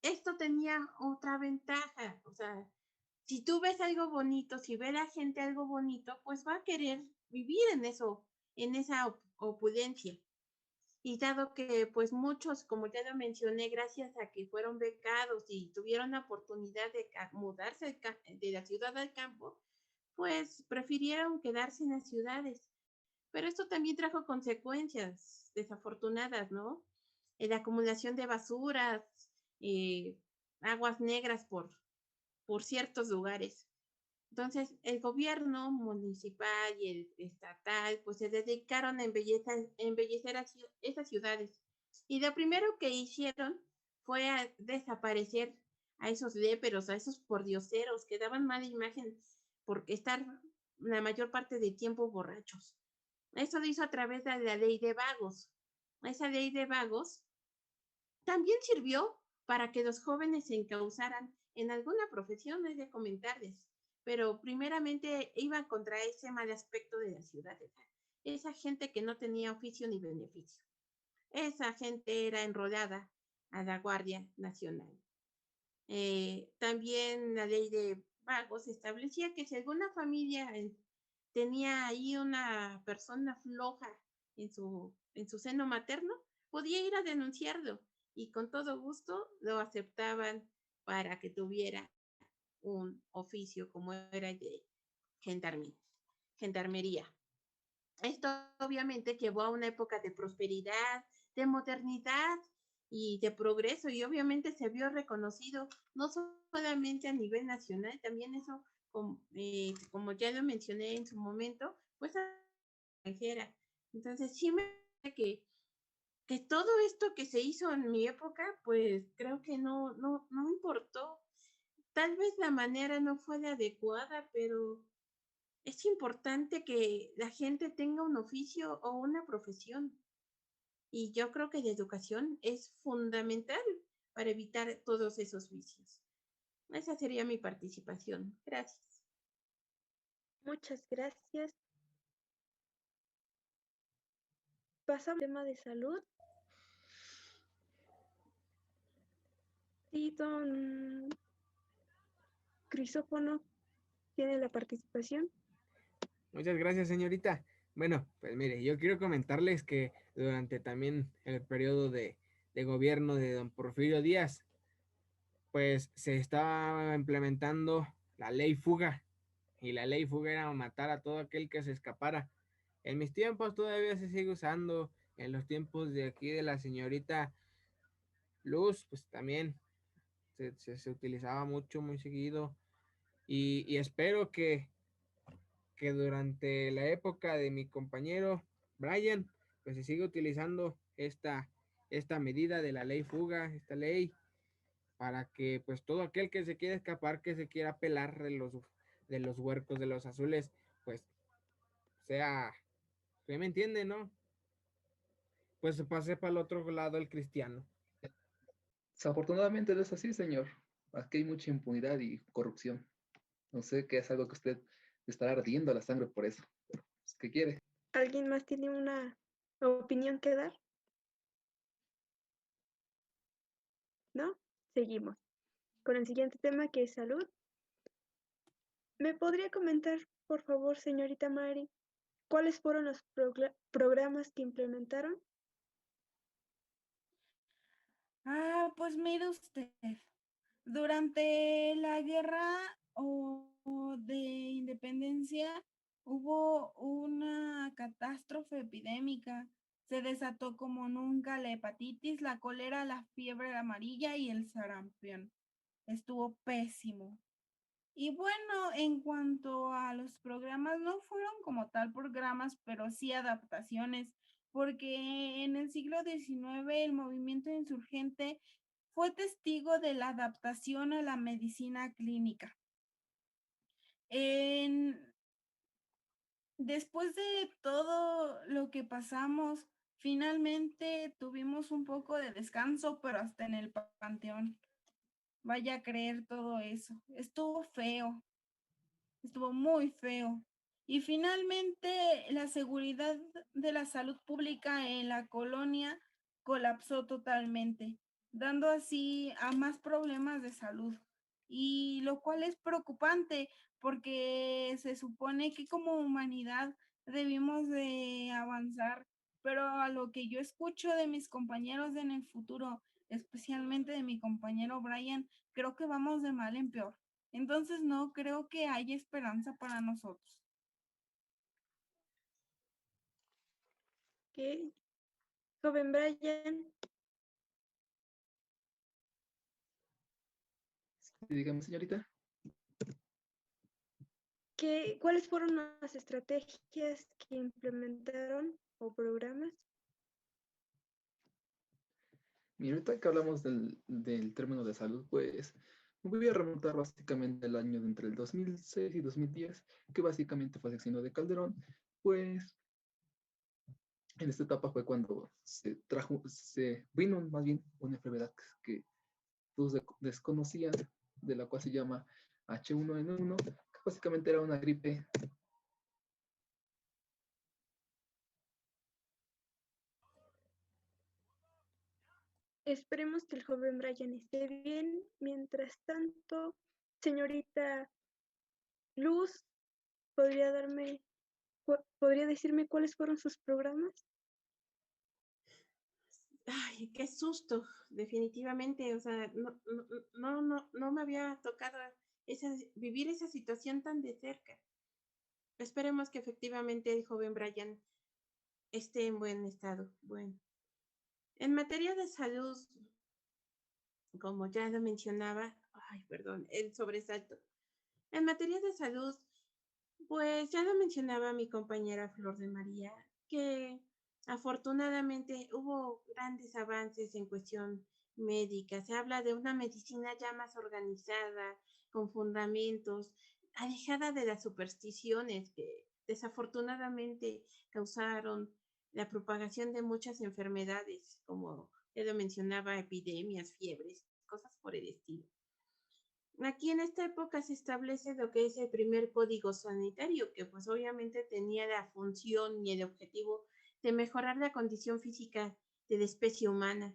esto tenía otra ventaja. O sea, si tú ves algo bonito, si ve la gente algo bonito, pues va a querer vivir en eso, en esa opulencia. Y dado que pues muchos, como ya lo mencioné, gracias a que fueron becados y tuvieron la oportunidad de mudarse de la ciudad al campo, pues prefirieron quedarse en las ciudades. Pero esto también trajo consecuencias desafortunadas, ¿no? La acumulación de basuras, aguas negras por ciertos lugares. Entonces, el gobierno municipal y el estatal, pues se dedicaron a embellecer esas ciudades. Y lo primero que hicieron fue a desaparecer a esos léperos, a esos pordioseros que daban mala imagen por estar la mayor parte del tiempo borrachos. Eso lo hizo a través de la ley de vagos. Esa ley de vagos también sirvió para que los jóvenes se encausaran en alguna profesión, es de comentarles, pero primeramente iba contra ese mal aspecto de la ciudad, esa gente que no tenía oficio ni beneficio. Esa gente era enrolada a la Guardia Nacional. También la ley de vagos establecía que si alguna familia tenía ahí una persona floja en su seno materno, podía ir a denunciarlo y con todo gusto lo aceptaban para que tuviera un oficio como era el de gendarmería. Esto obviamente llevó a una época de prosperidad, de modernidad y de progreso, y obviamente se vio reconocido no solamente a nivel nacional, también eso, como ya lo mencioné en su momento, pues a la extranjera. Entonces sí me parece que todo esto que se hizo en mi época, pues creo que no importó. Tal vez la manera no fue la adecuada, pero es importante que la gente tenga un oficio o una profesión. Y yo creo que la educación es fundamental para evitar todos esos vicios. Esa sería mi participación. Gracias. Muchas gracias. Pasamos al tema de salud. Y don Crisófono tiene la participación. Muchas gracias, señorita. Bueno, pues mire, yo quiero comentarles que durante también el periodo de gobierno de don Porfirio Díaz, pues se estaba implementando la ley fuga, y la ley fuga era matar a todo aquel que se escapara. En mis tiempos todavía se sigue usando, en los tiempos de aquí de la señorita Luz, pues también se utilizaba mucho, muy seguido, y espero que durante la época de mi compañero Brian, pues se sigue utilizando esta medida de la ley fuga, esta ley, para que pues todo aquel que se quiera escapar, que se quiera pelar de los huercos, de los azules, pues sea, ¿usted me entiende, no? Pues se pase para el otro lado el cristiano. Desafortunadamente no es así, señor. Aquí hay mucha impunidad y corrupción. No sé qué es algo que usted estará ardiendo la sangre por eso. Pero, pues, ¿qué quiere? ¿Alguien más tiene una opinión que dar? ¿No? Seguimos con el siguiente tema, que es salud. ¿Me podría comentar, por favor, señorita Mari, cuáles fueron los programas que implementaron? Pues mire usted, durante la guerra de independencia hubo una catástrofe epidémica. Se desató como nunca la hepatitis, la cólera, la fiebre amarilla y el sarampión. Estuvo pésimo. Y bueno, en cuanto a los programas, no fueron como tal programas, pero sí adaptaciones, porque en el siglo XIX el movimiento insurgente fue testigo de la adaptación a la medicina clínica. Después de todo lo que pasamos, finalmente tuvimos un poco de descanso, pero hasta en el panteón. Vaya a creer todo eso. Estuvo feo. Estuvo muy feo. Y finalmente la seguridad de la salud pública en la colonia colapsó totalmente, dando así a más problemas de salud. Y lo cual es preocupante porque se supone que como humanidad debimos de avanzar, pero a lo que yo escucho de mis compañeros en el futuro, especialmente de mi compañero Brian, creo que vamos de mal en peor. Entonces no creo que haya esperanza para nosotros. ¿Qué? Joven Brian, Sí, dígame, señorita. ¿cuáles fueron las estrategias que implementaron o programas? Y ahorita que hablamos del término de salud, pues me voy a remontar básicamente el año de entre el 2006 y 2010, que básicamente fue el sexenio de Calderón. Pues en esta etapa fue cuando se vino más bien una enfermedad que todos desconocían, de la cual se llama H1N1, que básicamente era una gripe. Esperemos que el joven Brian esté bien. Mientras tanto, señorita Luz, ¿podría decirme cuáles fueron sus programas? Ay, qué susto, definitivamente. O sea, no me había tocado vivir esa situación tan de cerca. Esperemos que efectivamente el joven Brian esté en buen estado. Bueno, en materia de salud, como ya lo mencionaba, ay, perdón, el sobresalto. En materia de salud, pues ya lo mencionaba mi compañera Flor de María, que afortunadamente hubo grandes avances en cuestión médica. Se habla de una medicina ya más organizada, con fundamentos, alejada de las supersticiones que desafortunadamente causaron la propagación de muchas enfermedades, como ya lo mencionaba, epidemias, fiebres, cosas por el estilo. Aquí en esta época se establece lo que es el primer código sanitario, que pues obviamente tenía la función y el objetivo de mejorar la condición física de la especie humana.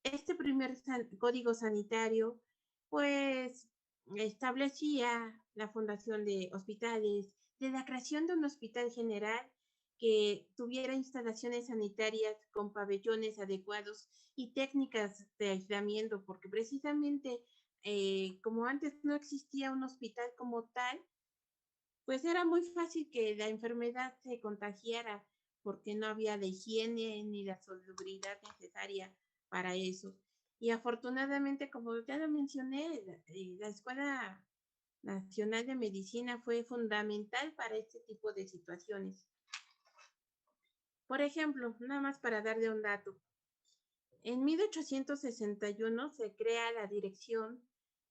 Este primer código sanitario pues establecía la fundación de hospitales, de la creación de un hospital general que tuviera instalaciones sanitarias con pabellones adecuados y técnicas de aislamiento, porque precisamente como antes no existía un hospital como tal, pues era muy fácil que la enfermedad se contagiara porque no había la higiene ni la salubridad necesaria para eso. Y afortunadamente, como ya lo mencioné, la Escuela Nacional de Medicina fue fundamental para este tipo de situaciones. Por ejemplo, nada más para darle un dato. En 1861 se crea la Dirección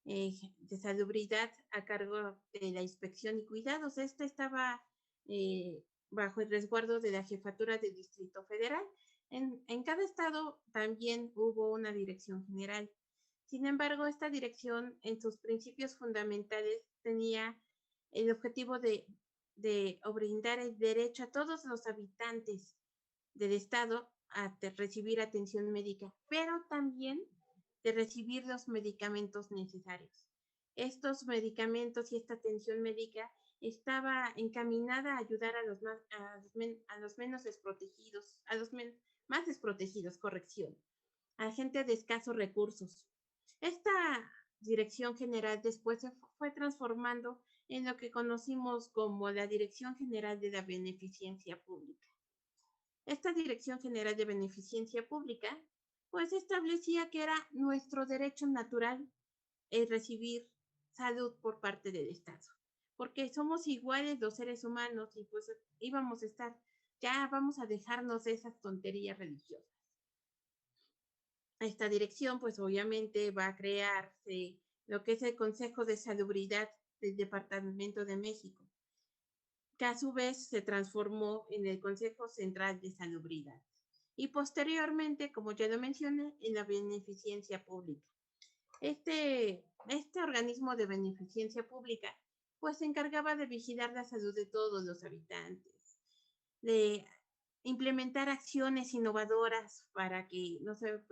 de Salubridad a cargo de la Inspección y Cuidados. Esta estaba bajo el resguardo de la Jefatura del Distrito Federal. En cada estado también hubo una dirección general. Sin embargo, esta dirección en sus principios fundamentales tenía el objetivo de brindar el derecho a todos los habitantes del estado a recibir atención médica, pero también de recibir los medicamentos necesarios. Estos medicamentos y esta atención médica estaba encaminada a ayudar a los menos desprotegidos, a los más desprotegidos, corrección, a gente de escasos recursos. Esta dirección general después se fue transformando en lo que conocimos como la Dirección General de la Beneficencia Pública. Esta Dirección General de Beneficencia Pública pues establecía que era nuestro derecho natural el recibir salud por parte del Estado, porque somos iguales los seres humanos y pues íbamos a estar, ya vamos a dejarnos de esas tonterías religiosas. Esta dirección pues obviamente va a crearse lo que es el Consejo de Salubridad del Departamento de México, que a su vez se transformó en el Consejo Central de Salubridad y posteriormente, como ya lo mencioné, en la beneficencia pública. Este organismo de beneficencia pública pues se encargaba de vigilar la salud de todos los habitantes, de implementar acciones innovadoras para que no se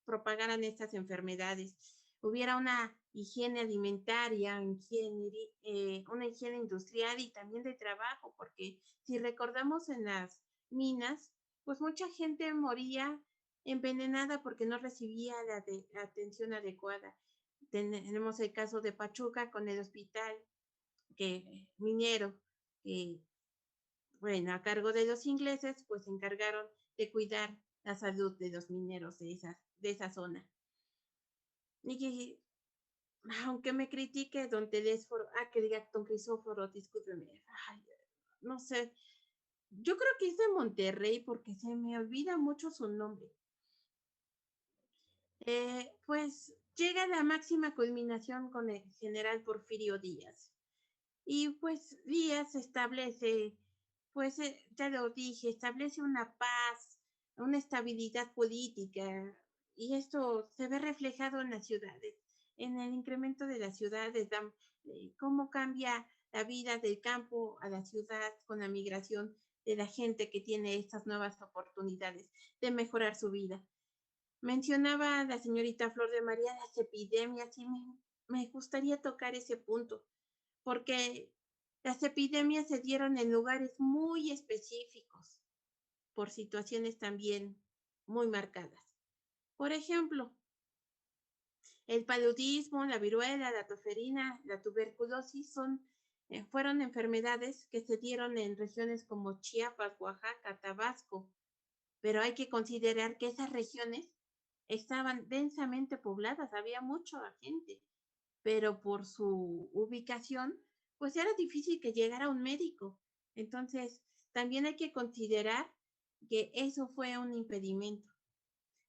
propagaran estas enfermedades, hubiera una higiene alimentaria, una higiene industrial y también de trabajo, porque si recordamos en las minas, pues mucha gente moría envenenada porque no recibía la atención adecuada. Tenemos el caso de Pachuca con el hospital minero, que bueno, a cargo de los ingleses, pues se encargaron de cuidar la salud de los mineros de esa zona. Y que, aunque me critique don Telésforo, que diga don Crisóforo, discúlpeme, no sé, yo creo que es de Monterrey porque se me olvida mucho su nombre. Pues llega a la máxima culminación con el general Porfirio Díaz. Y pues Díaz establece, pues ya lo dije, establece una paz, una estabilidad política, y esto se ve reflejado en las ciudades, en el incremento de las ciudades, cómo cambia la vida del campo a la ciudad con la migración de la gente que tiene estas nuevas oportunidades de mejorar su vida. Mencionaba la señorita Flor de María las epidemias y me gustaría tocar ese punto, porque las epidemias se dieron en lugares muy específicos, por situaciones también muy marcadas. Por ejemplo, el paludismo, la viruela, la toferina, la tuberculosis fueron enfermedades que se dieron en regiones como Chiapas, Oaxaca, Tabasco, pero hay que considerar que esas regiones estaban densamente pobladas, había mucha gente, pero por su ubicación, pues era difícil que llegara un médico. Entonces, también hay que considerar que eso fue un impedimento.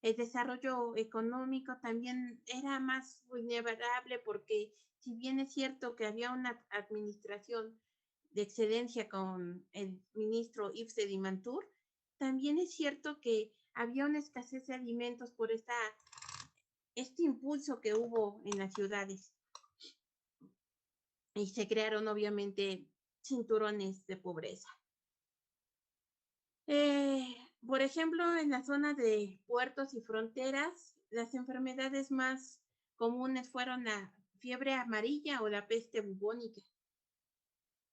El desarrollo económico también era más vulnerable porque si bien es cierto que había una administración de excelencia con el ministro Yves de Dimantur, también es cierto que había una escasez de alimentos por este impulso que hubo en las ciudades y se crearon obviamente cinturones de pobreza. Por ejemplo, en la zona de puertos y fronteras, las enfermedades más comunes fueron la fiebre amarilla o la peste bubónica.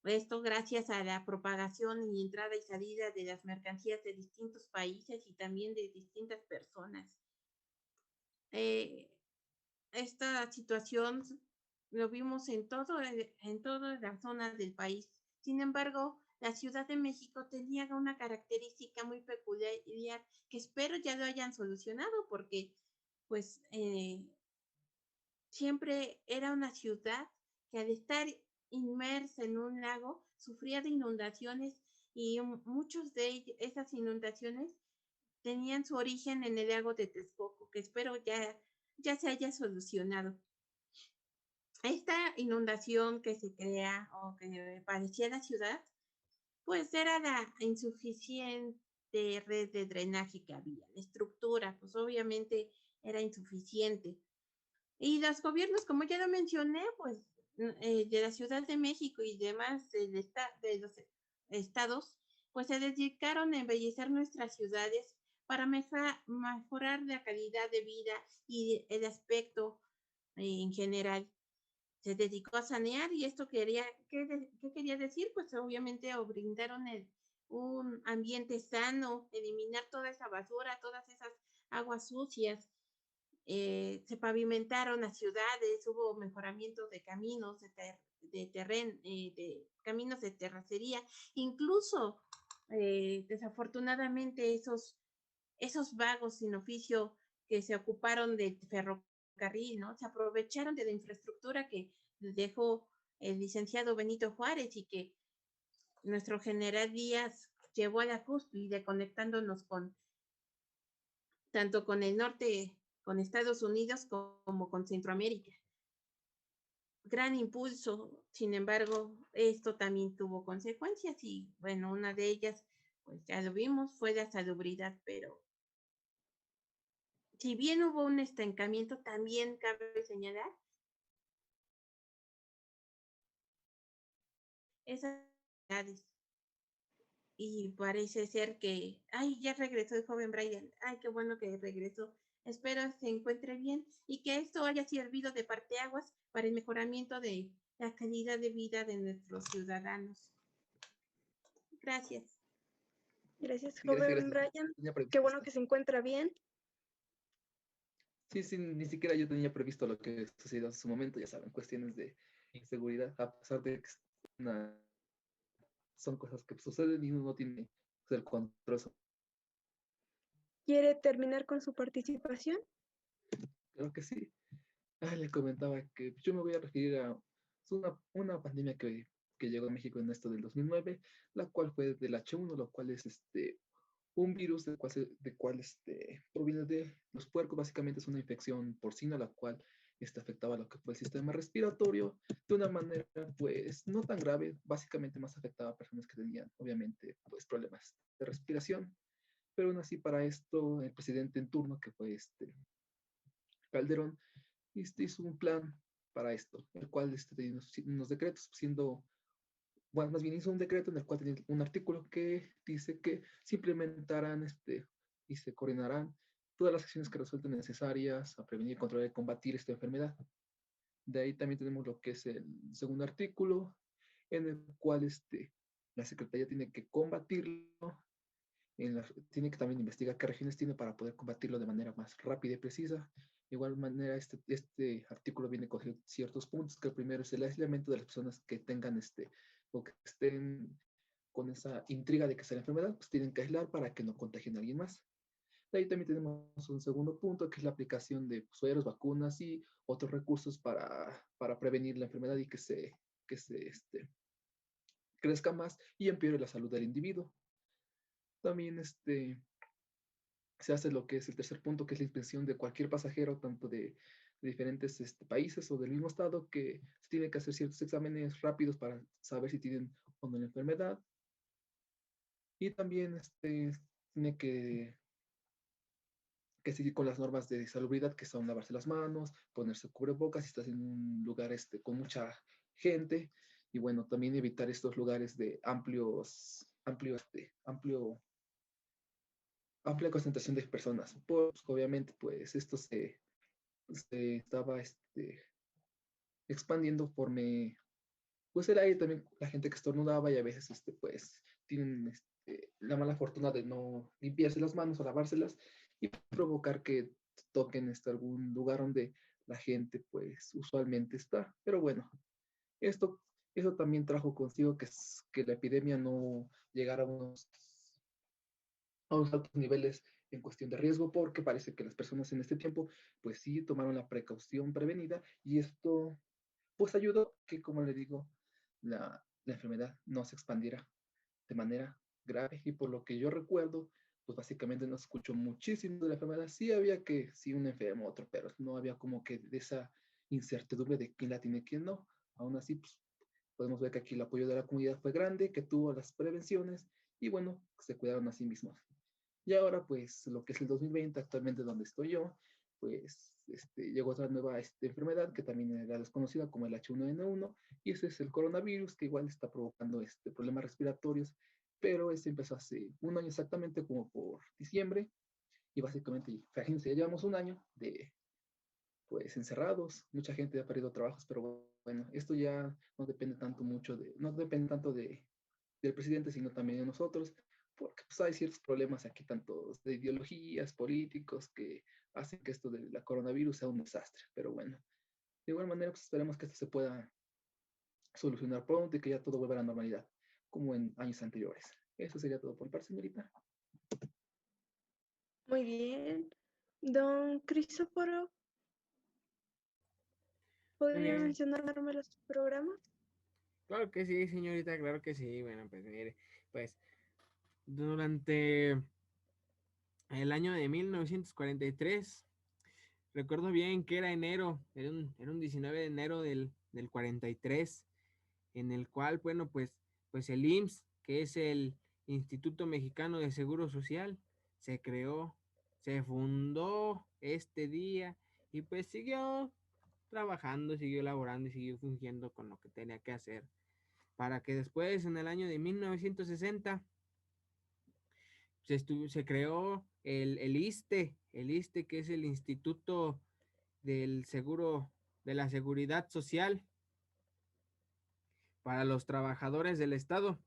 Esto gracias a la propagación y entrada y salida de las mercancías de distintos países y también de distintas personas. Esta situación lo vimos en todas las zonas del país. Sin embargo, la Ciudad de México tenía una característica muy peculiar que espero ya lo hayan solucionado porque pues siempre era una ciudad que al estar inmersa en un lago sufría de inundaciones y muchos de esas inundaciones tenían su origen en el lago de Texcoco, que espero ya se haya solucionado. Esta inundación que se crea o que parecía la ciudad, pues era la insuficiente red de drenaje que había. La estructura, pues obviamente era insuficiente. Y los gobiernos, como ya lo mencioné, pues de la Ciudad de México y demás de los estados, pues se dedicaron a embellecer nuestras ciudades para mejorar la calidad de vida y el aspecto en general. Se dedicó a sanear y esto ¿qué quería decir? Pues obviamente brindaron un ambiente sano, eliminar toda esa basura, todas esas aguas sucias. Se pavimentaron las ciudades, hubo mejoramiento de caminos, de caminos de terracería, incluso desafortunadamente esos vagos sin oficio que se ocuparon del ferrocarril, ¿no? Se aprovecharon de la infraestructura que dejó el licenciado Benito Juárez y que nuestro general Díaz llevó a la cúspide conectándonos tanto con el norte, con Estados Unidos como con Centroamérica. Gran impulso, sin embargo, esto también tuvo consecuencias y bueno, una de ellas, pues ya lo vimos, fue la salubridad, pero si bien hubo un estancamiento, también cabe señalar esas ciudades. Y parece ser que, ay, ya regresó el joven Brian, ay, qué bueno que regresó. Espero se encuentre bien y que esto haya servido de parteaguas para el mejoramiento de la calidad de vida de nuestros ciudadanos. Gracias. Gracias, Sí, joven gracias. Brian. Tenía Qué bueno previsto. que se encuentra bien. Sí, ni siquiera yo tenía previsto lo que sucedió en su momento, ya saben, cuestiones de inseguridad, a pesar de que son cosas que suceden y uno no tiene el control. ¿Quiere terminar con su participación? Creo que sí. Le comentaba que yo me voy a referir a una pandemia que llegó a México en esto del 2009, la cual fue del H1, lo cual es un virus de cual proviene de los puercos. Básicamente es una infección porcina, la cual afectaba lo que fue el sistema respiratorio de una manera, pues, no tan grave. Básicamente más afectaba a personas que tenían, obviamente, pues, problemas de respiración. Pero aún así, para esto, el presidente en turno, que fue Calderón, hizo un plan para esto, el cual tenía unos decretos, bueno, más bien hizo un decreto en el cual tenía un artículo que dice que se implementarán y se coordinarán todas las acciones que resulten necesarias a prevenir, controlar y combatir esta enfermedad. De ahí también tenemos lo que es el segundo artículo, en el cual la Secretaría tiene que combatirlo, tiene que también investigar qué regiones tiene para poder combatirlo de manera más rápida y precisa. De igual manera, este artículo viene con ciertos puntos, que el primero es el aislamiento de las personas que tengan o que estén con esa intriga de que sea la enfermedad, pues tienen que aislar para que no contagien a alguien más. De ahí también tenemos un segundo punto, que es la aplicación de sueros, vacunas y otros recursos para prevenir la enfermedad y que se crezca más y empeore la salud del individuo. También se hace lo que es el tercer punto, que es la inspección de cualquier pasajero, tanto de diferentes países o del mismo estado, que se tiene que hacer ciertos exámenes rápidos para saber si tienen o no la enfermedad. Y también tiene que seguir con las normas de salubridad, que son lavarse las manos, ponerse cubrebocas si estás en un lugar con mucha gente, y bueno, también evitar estos lugares de amplia concentración de personas. Pues, obviamente, pues esto se estaba expandiendo pues el aire también, la gente que estornudaba y a veces, pues, tienen la mala fortuna de no limpiarse las manos o lavárselas y provocar que toquen algún lugar donde la gente, pues, usualmente está. Pero bueno, esto, eso también trajo consigo que la epidemia no llegara a unos altos niveles en cuestión de riesgo, porque parece que las personas en este tiempo, pues sí, tomaron la precaución prevenida y esto, pues ayudó que, como le digo, la enfermedad no se expandiera de manera grave. Y por lo que yo recuerdo, pues básicamente no escucho muchísimo de la enfermedad. Sí había que, sí, un enfermo, otro, pero no había como que de esa incertidumbre de quién la tiene y quién no. Aún así, pues podemos ver que aquí el apoyo de la comunidad fue grande, que tuvo las prevenciones y bueno, se cuidaron a sí mismos. Y ahora, pues, lo que es el 2020, actualmente donde estoy yo, pues, llegó otra nueva enfermedad que también era desconocida como el H1N1, y ese es el coronavirus, que igual está provocando problemas respiratorios, pero este empezó hace un año exactamente, como por diciembre, y básicamente, fíjense, ya llevamos un año pues, encerrados, mucha gente ha perdido trabajos, pero bueno, esto ya no depende tanto no depende tanto del presidente, sino también de nosotros, porque pues, hay ciertos problemas aquí, tanto de ideologías, políticos, que hacen que esto de la coronavirus sea un desastre. Pero bueno, de igual manera, pues esperemos que esto se pueda solucionar pronto y que ya todo vuelva a la normalidad, como en años anteriores. Eso sería todo por mi parte, señorita. Muy bien. Don Crisóforo, Muy ¿podría bien. mencionarme los programas? Claro que sí, señorita, claro que sí. Bueno, pues mire, pues durante el año de 1943, recuerdo bien que era enero, era un 19 de enero del 43, en el cual, bueno, pues el IMSS, que es el Instituto Mexicano de Seguro Social, se creó, se fundó este día y pues siguió trabajando, siguió laborando y siguió fungiendo con lo que tenía que hacer, para que después, en el año de 1960, se creó el ISSSTE, que es el Instituto del Seguro, de la Seguridad Social para los trabajadores del Estado.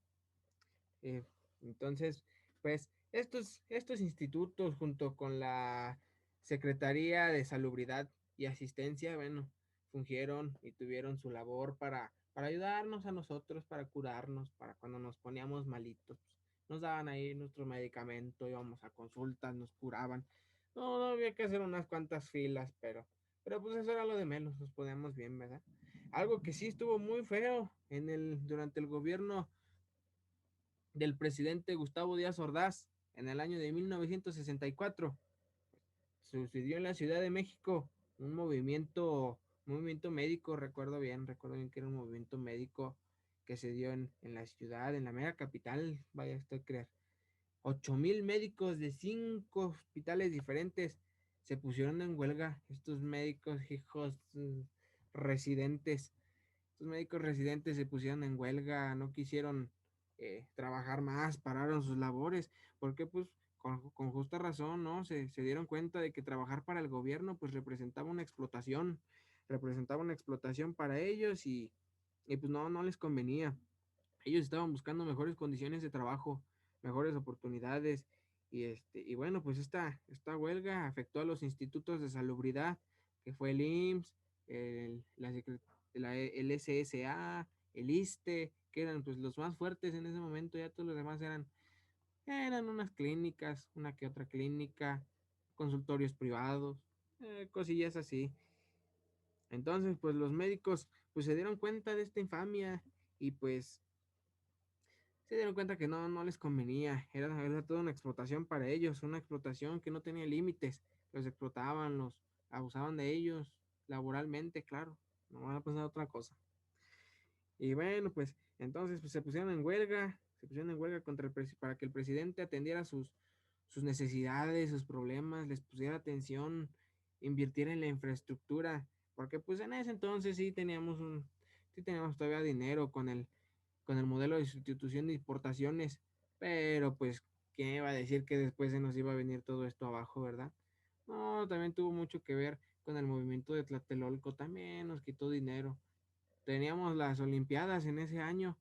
Eh, entonces, pues estos institutos, junto con la Secretaría de Salubridad y Asistencia, bueno, fungieron y tuvieron su labor para ayudarnos a nosotros, para curarnos, para cuando nos poníamos malitos. Nos daban ahí nuestro medicamento, íbamos a consultas, nos curaban. No había que hacer unas cuantas filas, pero pues eso era lo de menos, nos poníamos bien, ¿verdad? Algo que sí estuvo muy feo durante el gobierno del presidente Gustavo Díaz Ordaz en el año de 1964. Sucedió en la Ciudad de México un movimiento médico, recuerdo bien que era un movimiento médico que se dio en la ciudad, en la mega capital, vaya usted a creer. 8,000 médicos de 5 hospitales diferentes se pusieron en huelga. Estos médicos, hijos residentes, estos médicos residentes se pusieron en huelga, no quisieron trabajar más, pararon sus labores, porque pues con justa razón, ¿no? Se dieron cuenta de que trabajar para el gobierno pues representaba una explotación para ellos y pues no les convenía. Ellos estaban buscando mejores condiciones de trabajo, mejores oportunidades y bueno, pues esta huelga afectó a los institutos de salubridad, que fue el IMSS, el SSA, el ISSSTE, que eran pues los más fuertes en ese momento. Ya todos los demás eran unas clínicas, una que otra clínica, consultorios privados, cosillas así. Entonces, pues los médicos pues se dieron cuenta de esta infamia y pues se dieron cuenta que no les convenía, era toda una explotación para ellos, una explotación que no tenía límites, los explotaban, los abusaban de ellos laboralmente, claro, no van a pasar otra cosa. Y bueno, pues entonces pues, se pusieron en huelga para que el presidente atendiera sus necesidades, sus problemas, les pusiera atención, invirtiera en la infraestructura, porque pues en ese entonces sí teníamos todavía dinero con el modelo de sustitución de importaciones, pero pues, ¿quién iba a decir que después se nos iba a venir todo esto abajo, verdad? No, también tuvo mucho que ver con el movimiento de Tlatelolco, también nos quitó dinero. Teníamos las Olimpiadas en ese año,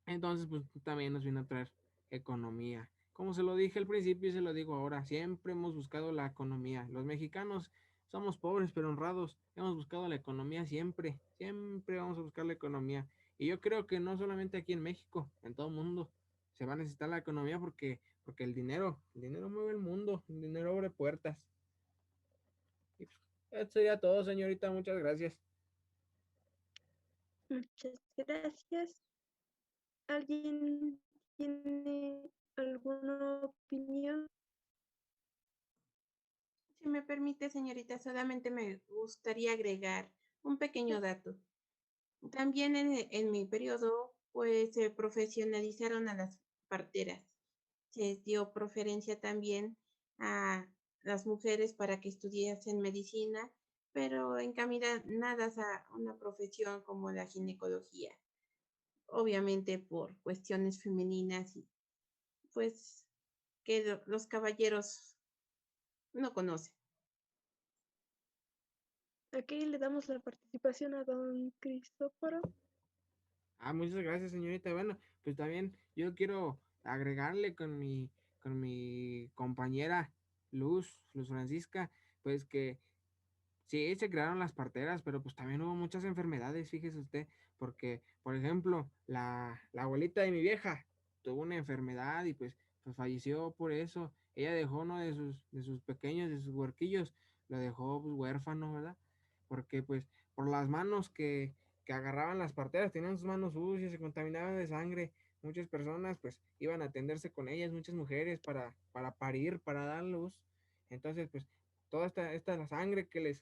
entonces pues también nos vino a traer economía. Como se lo dije al principio y se lo digo ahora, siempre hemos buscado la economía. Los mexicanos somos pobres pero honrados, hemos buscado la economía siempre, siempre vamos a buscar la economía. Y yo creo que no solamente aquí en México, en todo el mundo se va a necesitar la economía porque el dinero mueve el mundo, el dinero abre puertas. Y pues, eso sería todo, señorita, muchas gracias. Muchas gracias. ¿Alguien tiene alguna opinión? Si me permite, señorita, solamente me gustaría agregar un pequeño dato. También en mi periodo, pues se profesionalizaron a las parteras. Se dio preferencia también a las mujeres para que estudiasen medicina, pero encaminadas a una profesión como la ginecología, obviamente por cuestiones femeninas y pues que los caballeros no conocen. Aquí le damos la participación a don Cristóforo. Ah, muchas gracias, señorita. Bueno, pues también yo quiero agregarle con mi compañera Luz Francisca, pues que sí, se crearon las parteras, pero pues también hubo muchas enfermedades, fíjese usted, porque, por ejemplo, la abuelita de mi vieja tuvo una enfermedad y pues falleció por eso. Ella dejó uno de sus pequeños, de sus huerquillos, lo dejó pues, huérfano, ¿verdad? Porque pues por las manos que agarraban las parteras, tenían sus manos sucias, se contaminaban de sangre. Muchas personas pues iban a atenderse con ellas, muchas mujeres para parir, para dar luz. Entonces pues toda esta sangre que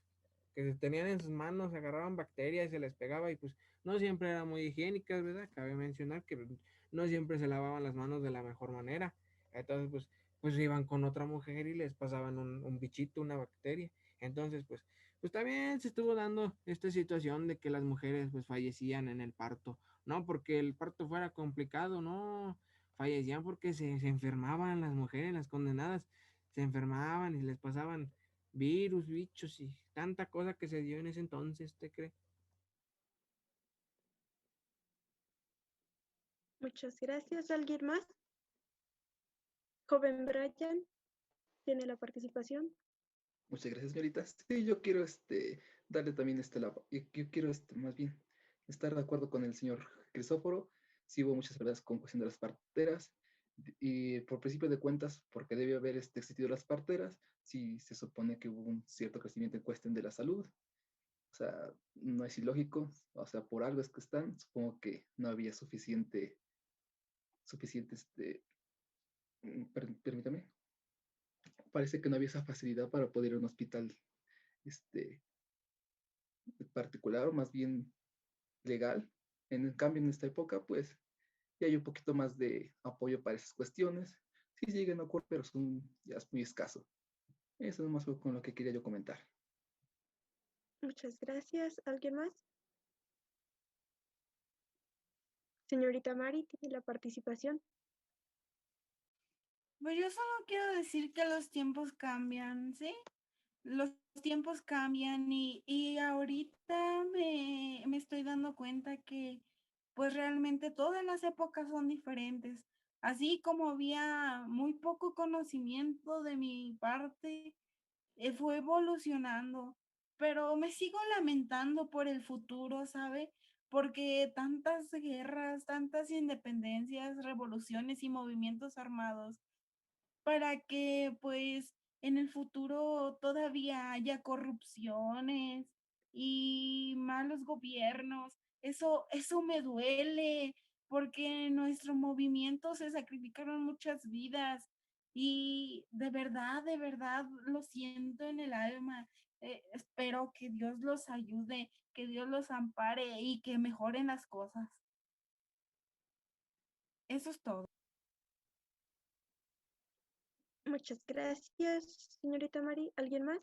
se tenían en sus manos, agarraban bacterias y se les pegaba y pues no siempre eran muy higiénicas, ¿verdad? Cabe mencionar que no siempre se lavaban las manos de la mejor manera. Entonces pues iban con otra mujer y les pasaban un bichito, una bacteria. Entonces pues también se estuvo dando esta situación de que las mujeres pues fallecían en el parto, no porque el parto fuera complicado, no, fallecían porque se enfermaban las mujeres, las condenadas, se enfermaban y les pasaban virus, bichos y tanta cosa que se dio en ese entonces, ¿te cree? Muchas gracias. ¿Alguien más? Joven Brian, tiene la participación. Muchas gracias, señorita. Sí, yo quiero darle también yo quiero más bien estar de acuerdo con el señor Crisóforo. Sí hubo muchas verdades con cuestión de las parteras y por principio de cuentas, porque debe haber existido las parteras, sí se supone que hubo un cierto crecimiento en cuestión de la salud. O sea, no es ilógico, o sea, por algo es que están, supongo que no había suficiente, permítame, parece que no había esa facilidad para poder ir a un hospital este, particular o más bien legal. En cambio, en esta época, pues ya hay un poquito más de apoyo para esas cuestiones. Sí llegan a ocurrir, pero ya es muy escaso. Eso es más con lo que quería yo comentar. Muchas gracias. ¿Alguien más? Señorita Mari, tiene la participación. Pues yo solo quiero decir que los tiempos cambian, ¿sí? Los tiempos cambian y ahorita me estoy dando cuenta que pues realmente todas las épocas son diferentes. Así como había muy poco conocimiento de mi parte, fue evolucionando, pero me sigo lamentando por el futuro, ¿sabe? Porque tantas guerras, tantas independencias, revoluciones y movimientos armados para que pues en el futuro todavía haya corrupciones y malos gobiernos. Eso me duele. porque en nuestro movimiento se sacrificaron muchas vidas y de verdad lo siento en el alma. Espero que Dios los ayude, que Dios los ampare y que mejoren las cosas. Eso es todo. Muchas gracias, señorita Mari. ¿Alguien más?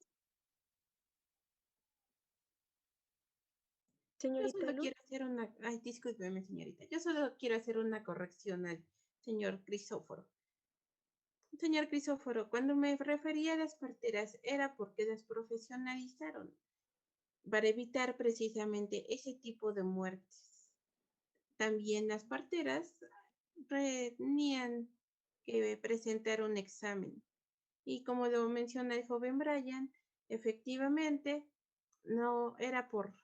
Yo Señorita solo Luz. quiero hacer una, ay, discúlpeme, señorita. Yo solo quiero hacer una corrección al señor Crisóforo. Señor Crisóforo, cuando me refería a las parteras era porque las profesionalizaron para evitar precisamente ese tipo de muertes. También las parteras tenían que presentar un examen. Y como lo menciona el joven Brian, efectivamente no era por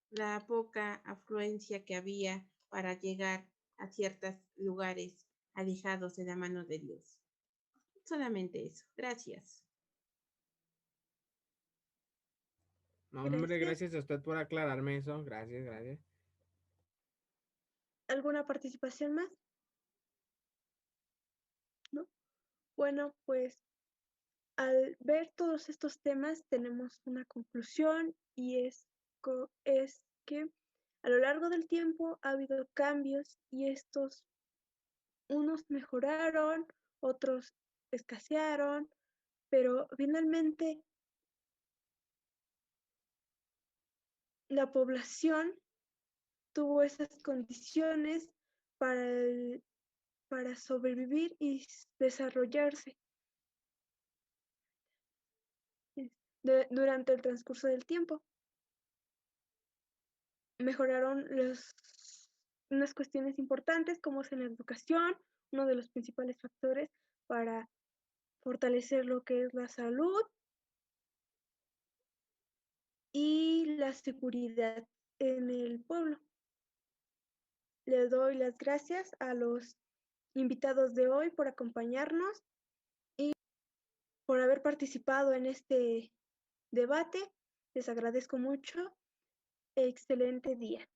la poca afluencia que había para llegar a ciertos lugares alejados de la mano de Dios. Solamente eso. Gracias. No, hombre, Gracias. gracias a usted por aclararme eso. Gracias, gracias. ¿Alguna participación más? ¿No? Bueno, pues al ver todos estos temas tenemos una conclusión y es que a lo largo del tiempo ha habido cambios y estos unos mejoraron, otros escasearon, pero finalmente la población tuvo esas condiciones para, para sobrevivir y desarrollarse durante el transcurso del tiempo. Mejoraron unas cuestiones importantes como es en la educación, uno de los principales factores para fortalecer lo que es la salud y la seguridad en el pueblo. Le doy las gracias a los invitados de hoy por acompañarnos y por haber participado en este debate. Les agradezco mucho. Excelente día.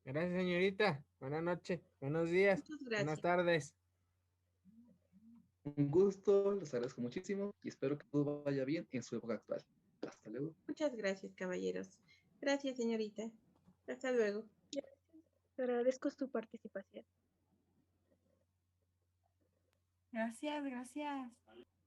Gracias, señorita. Buenas noches, buenos días, Muchas buenas gracias. tardes. Un gusto, les agradezco muchísimo y espero que todo vaya bien en su época actual. Hasta luego. Muchas gracias, caballeros. Gracias, señorita. Hasta luego. Agradezco su participación. Gracias.